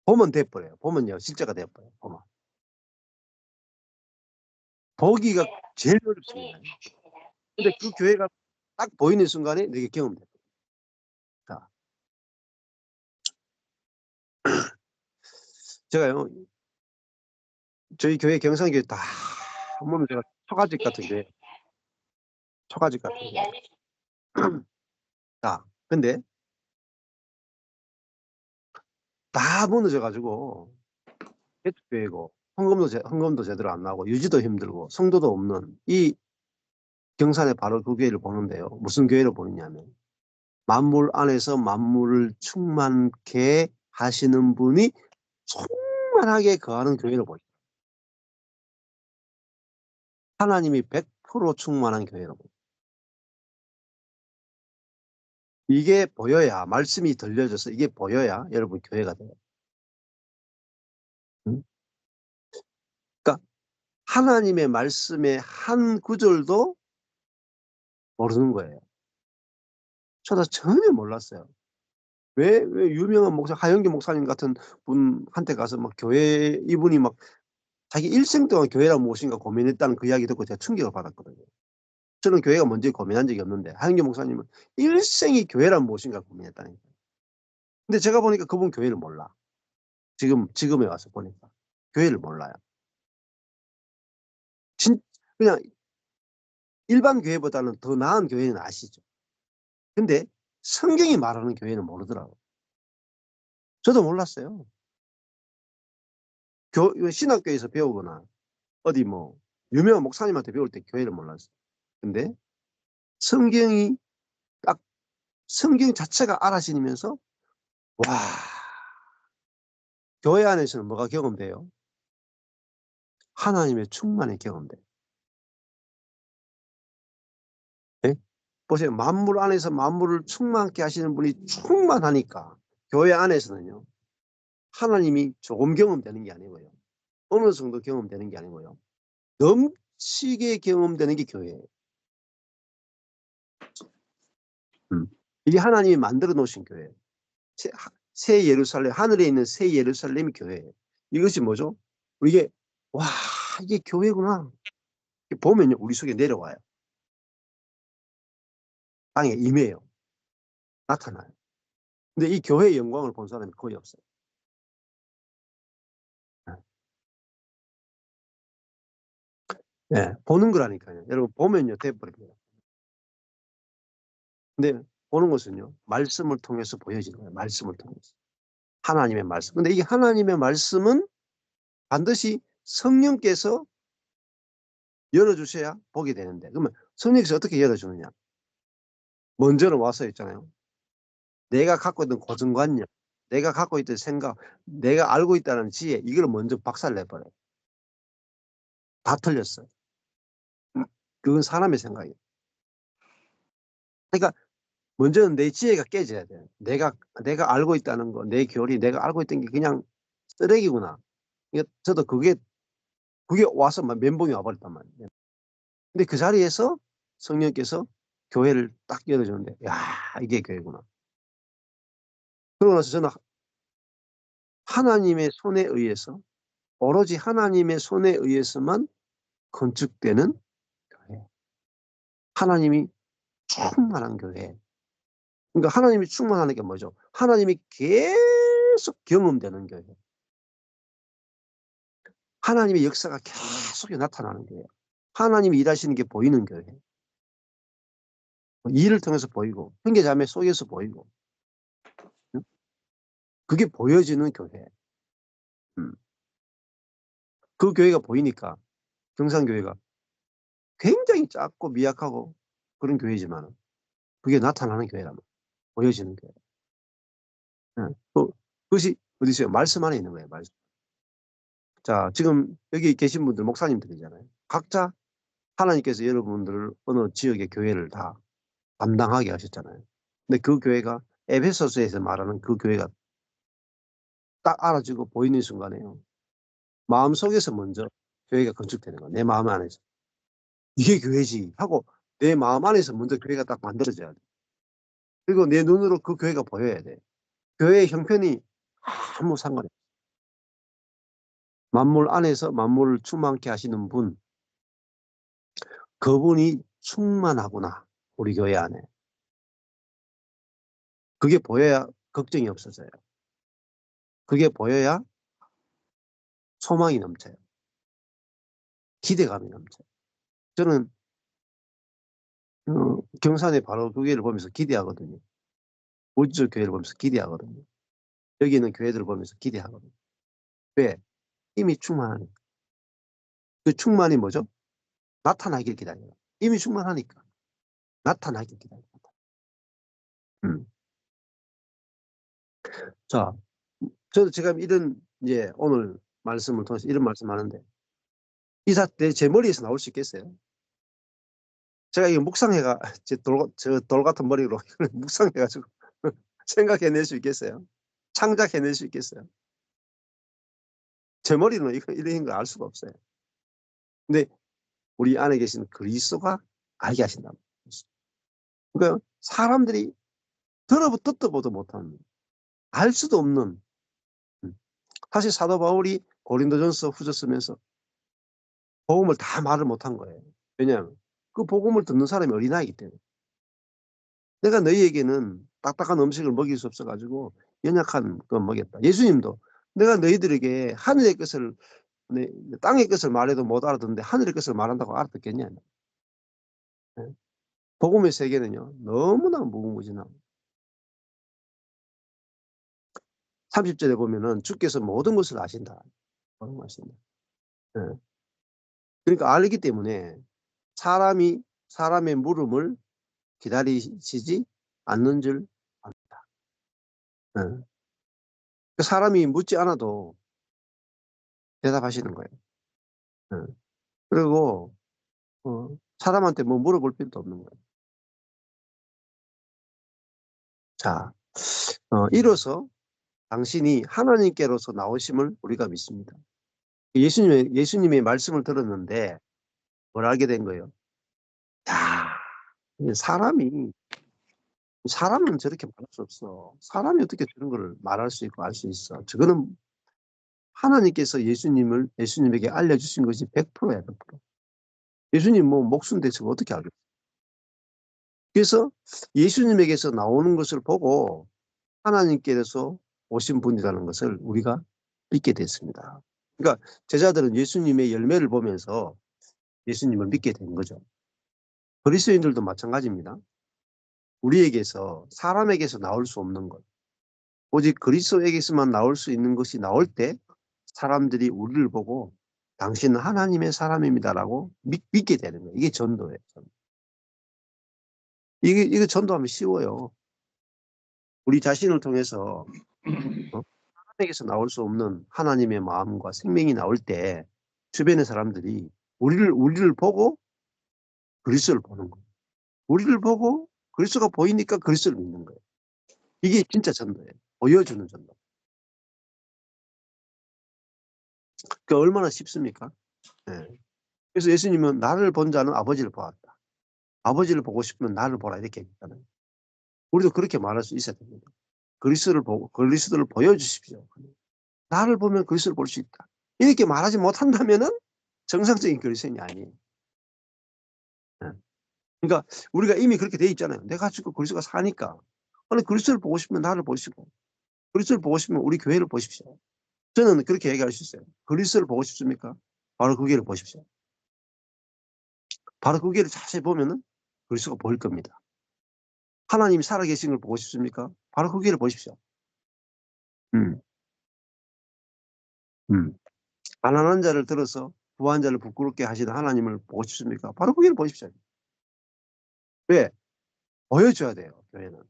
보면 돼버려요. 보면요. 실제가 돼버려요. 보면. 보기가 제일 어렵습니다. 근데 그 교회가 딱 보이는 순간에 내게 경험돼요. 자, 제가요, 저희 교회 경상교회 다 보면 제가 초가집 같은 교회, 초가집 같은 교회. 자, 근데 다 무너져가지고 개축교회고 헌금도 제대로 안 나오고 유지도 힘들고 성도도 없는 이 경산에 바로 그 교회를 보는데요. 무슨 교회를 보느냐면 만물 안에서 만물을 충만케 하시는 분이 충만하게 거하는 교회를 보죠. 하나님이 100% 충만한 교회로 보죠. 이게 보여야 말씀이 들려져서 이게 보여야 여러분 교회가 돼요. 응? 그러니까 하나님의 말씀의 한 구절도 모르는 거예요. 저도 전혀 몰랐어요. 왜 유명한 목사, 하영기 목사님 같은 분한테 가서 막 교회, 이분이 막 자기 일생 동안 교회란 무엇인가 고민했다는 그 이야기 듣고 제가 충격을 받았거든요. 저는 교회가 뭔지 고민한 적이 없는데, 하영기 목사님은 일생이 교회란 무엇인가 고민했다니까요. 근데 제가 보니까 그분 교회를 몰라. 지금에 와서 보니까. 교회를 몰라요. 그냥 일반 교회보다는 더 나은 교회는 아시죠. 근데 성경이 말하는 교회는 모르더라고요. 저도 몰랐어요. 신학교에서 배우거나 어디 뭐 유명한 목사님한테 배울 때 교회를 몰랐어요. 근데 성경이 딱 성경 자체가 알아지면서 와, 교회 안에서는 뭐가 경험돼요? 하나님의 충만이 경험돼요. 네? 보세요. 만물 안에서 만물을 충만케 하시는 분이 충만하니까 교회 안에서는요. 하나님이 조금 경험되는 게 아니고요. 어느 정도 경험되는 게 아니고요. 넘치게 경험되는 게 교회예요. 이게 하나님이 만들어 놓으신 교회예요. 새 예루살렘, 하늘에 있는 새 예루살렘이 교회예요. 이것이 뭐죠? 이게 와, 이게 교회구나. 보면요, 우리 속에 내려와요. 땅에 임해요. 나타나요. 근데 이 교회의 영광을 본 사람이 거의 없어요. 네, 보는 거라니까요. 여러분 보면요, 돼버립니다. 근데 보는 것은요, 말씀을 통해서 보여지는 거예요. 말씀을 통해서. 하나님의 말씀. 근데 이게 하나님의 말씀은 반드시 성령께서 열어주셔야 보게 되는데, 그러면 성령께서 어떻게 열어주느냐? 먼저는 와서 있잖아요. 내가 갖고 있던 고정관념, 내가 갖고 있던 생각, 내가 알고 있다는 지혜, 이걸 먼저 박살내버려요. 다 틀렸어요. 그건 사람의 생각이에요. 그러니까 먼저는 내 지혜가 깨져야 돼요. 내가 알고 있다는 거, 내 교리, 내가 알고 있던 게 그냥 쓰레기구나. 저도 그게 와서 막 멘붕이 와버렸단 말이에요. 근데 그 자리에서 성령께서 교회를 딱 열어주는데, 야, 이게 교회구나. 그러고 나서 저는 하나님의 손에 의해서, 오로지 하나님의 손에 의해서만 건축되는 교회. 하나님이 충만한 교회. 그러니까 하나님이 충만하는 게 뭐죠? 하나님이 계속 경험되는 교회. 하나님의 역사가 계속 나타나는 교회. 하나님이 일하시는 게 보이는 교회. 일을 통해서 보이고, 형제자매 속에서 보이고. 그게 보여지는 교회. 그 교회가 보이니까 경상교회가 굉장히 작고 미약하고 그런 교회지만 그게 나타나는 교회라면 보여지는 교회. 그것이 어디 있어요? 말씀 안에 있는 거예요. 말씀. 자, 지금 여기 계신 분들 목사님들이잖아요. 각자 하나님께서 여러분들을 어느 지역의 교회를 다 담당하게 하셨잖아요. 근데 그 교회가 에베소서에서 말하는 그 교회가 딱 알아지고 보이는 순간에요. 마음속에서 먼저 교회가 건축되는 거야. 내 마음 안에서. 이게 교회지 하고 내 마음 안에서 먼저 교회가 딱 만들어져야 돼. 그리고 내 눈으로 그 교회가 보여야 돼. 교회의 형편이 아무 상관이 없어. 만물 안에서 만물을 충만케 하시는 분, 그분이 충만하구나. 우리 교회 안에. 그게 보여야 걱정이 없어져요. 그게 보여야 소망이 넘쳐요. 기대감이 넘쳐요. 저는 경산의 바로 그 교회를 보면서 기대하거든요. 우주 교회를 보면서 기대하거든요. 여기 있는 교회들을 보면서 기대하거든요. 왜? 이미 충만하니까. 그 충만이 뭐죠? 나타나길 기다려요. 이미 충만하니까. 나타나길 기다려요. 음. 자, 저도 제가 이런, 이제 오늘 말씀을 통해서 이런 말씀 하는데, 이 사태 제 머리에서 나올 수 있겠어요? 제가 이거 묵상해가, 저 돌 같은 머리로 묵상해가지고 생각해낼 수 있겠어요? 창작해낼 수 있겠어요? 제 머리는 이런 거 알 수가 없어요. 근데 우리 안에 계신 그리스도가 알게 하신다. 그러니까 사람들이 듣도 보도 못하는, 알 수도 없는. 사실 사도 바울이 고린도전서 후서 쓰면서 복음을 다 말을 못한 거예요. 왜냐하면 그 복음을 듣는 사람이 어린아이기 때문에. 내가 너희에게는 딱딱한 음식을 먹일 수 없어가지고 연약한 거 먹였다. 예수님도 내가 너희들에게 하늘의 것을, 땅의 것을 말해도 못 알아듣는데 하늘의 것을 말한다고 알아듣겠냐. 복음의 세계는요, 너무나 무궁무진하고. 30절에 보면은 주께서 모든 것을 아신다. 모든 것을 아신다. 그러니까 알기 때문에 사람의 물음을 기다리시지 않는 줄 압니다. 사람이 묻지 않아도 대답하시는 거예요. 그리고 사람한테 뭐 물어볼 필요도 없는 거예요. 자, 이로써 당신이 하나님께로서 나오심을 우리가 믿습니다. 예수님의 말씀을 들었는데 뭘 알게 된 거예요? 야, 사람은 저렇게 말할 수 없어. 사람이 어떻게 저런 걸 말할 수 있고 알 수 있어. 저거는 하나님께서 예수님에게 알려주신 것이 100%야, 100%. 예수님 뭐 목숨 대체가 어떻게 알겠어? 그래서 예수님에게서 나오는 것을 보고 하나님께서 오신 분이라는 것을 우리가 믿게 됐습니다. 그러니까 제자들은 예수님의 열매를 보면서 예수님을 믿게 된 거죠. 그리스도인들도 마찬가지입니다. 우리에게서 사람에게서 나올 수 없는 것, 오직 그리스도에게서만 나올 수 있는 것이 나올 때 사람들이 우리를 보고 당신은 하나님의 사람입니다라고 믿게 되는 거예요. 이게 전도예요. 이게 전도하면 쉬워요. 우리 자신을 통해서 하나님에게서 나올 수 없는 하나님의 마음과 생명이 나올 때 주변의 사람들이 우리를 보고 그리스도를 보는 거예요. 우리를 보고 그리스도가 보이니까 그리스도를 믿는 거예요. 이게 진짜 전도예요. 보여주는 전도. 그 얼마나 쉽습니까? 네. 그래서 예수님은 나를 본 자는 아버지를 보았다. 아버지를 보고 싶으면 나를 보라 이렇게 했잖아요. 우리도 그렇게 말할 수 있어야 됩니다. 그리스도를 보여주십시오. 나를 보면 그리스도를 볼 수 있다. 이렇게 말하지 못한다면은 정상적인 그리스도인이 아니에요. 네. 그러니까 우리가 이미 그렇게 돼 있잖아요. 내가 지금 그리스도가 사니까. 아니 그리스도를 보고 싶으면 나를 보시고 그리스도를 보고 싶으면 우리 교회를 보십시오. 저는 그렇게 얘기할 수 있어요. 그리스도를 보고 싶습니까? 바로 그 교회를 보십시오. 바로 그 교회를 자세히 보면은 그리스도가 보일 겁니다. 하나님이 살아계신 걸 보고 싶습니까? 바로 그 교회를 보십시오. 음, 음. 가난한 자를 들어서 부한 자를 부끄럽게 하시는 하나님을 보고 싶습니까? 바로 그 교회를 보십시오. 왜? 보여줘야 돼요, 교회는.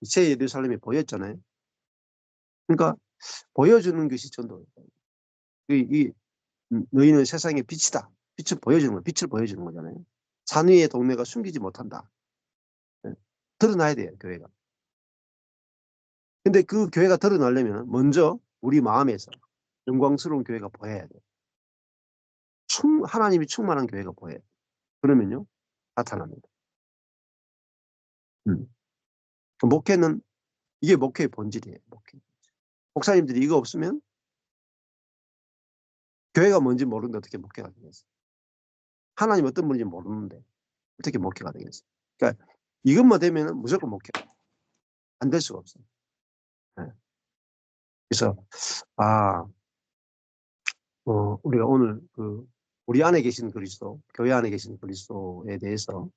새 예루살렘이 보였잖아요. 그러니까 보여주는 것이 전도예요. 너희는 세상의 빛이다. 빛을 보여주는 거잖아요. 산 위의 동네가 숨기지 못한다. 네. 드러나야 돼요, 교회가. 근데 그 교회가 드러나려면 먼저 우리 마음에서 영광스러운 교회가 보여야 돼요. 하나님이 충만한 교회가 보여요. 그러면요, 나타납니다. 그 목회는, 이게 목회의 본질이에요, 목회. 목사님들이 이거 없으면 교회가 뭔지 모르는데 어떻게 목회가 되겠어요? 하나님 어떤 분인지 모르는데 어떻게 목회가 되겠어요? 그러니까 이것만 되면 무조건 목회. 안 될 수가 없어요. 네. 그래서, 우리가 오늘 우리 안에 계신 그리스도, 교회 안에 계신 그리스도에 대해서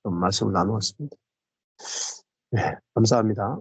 좀 말씀을 나누었습니다. 네, 감사합니다.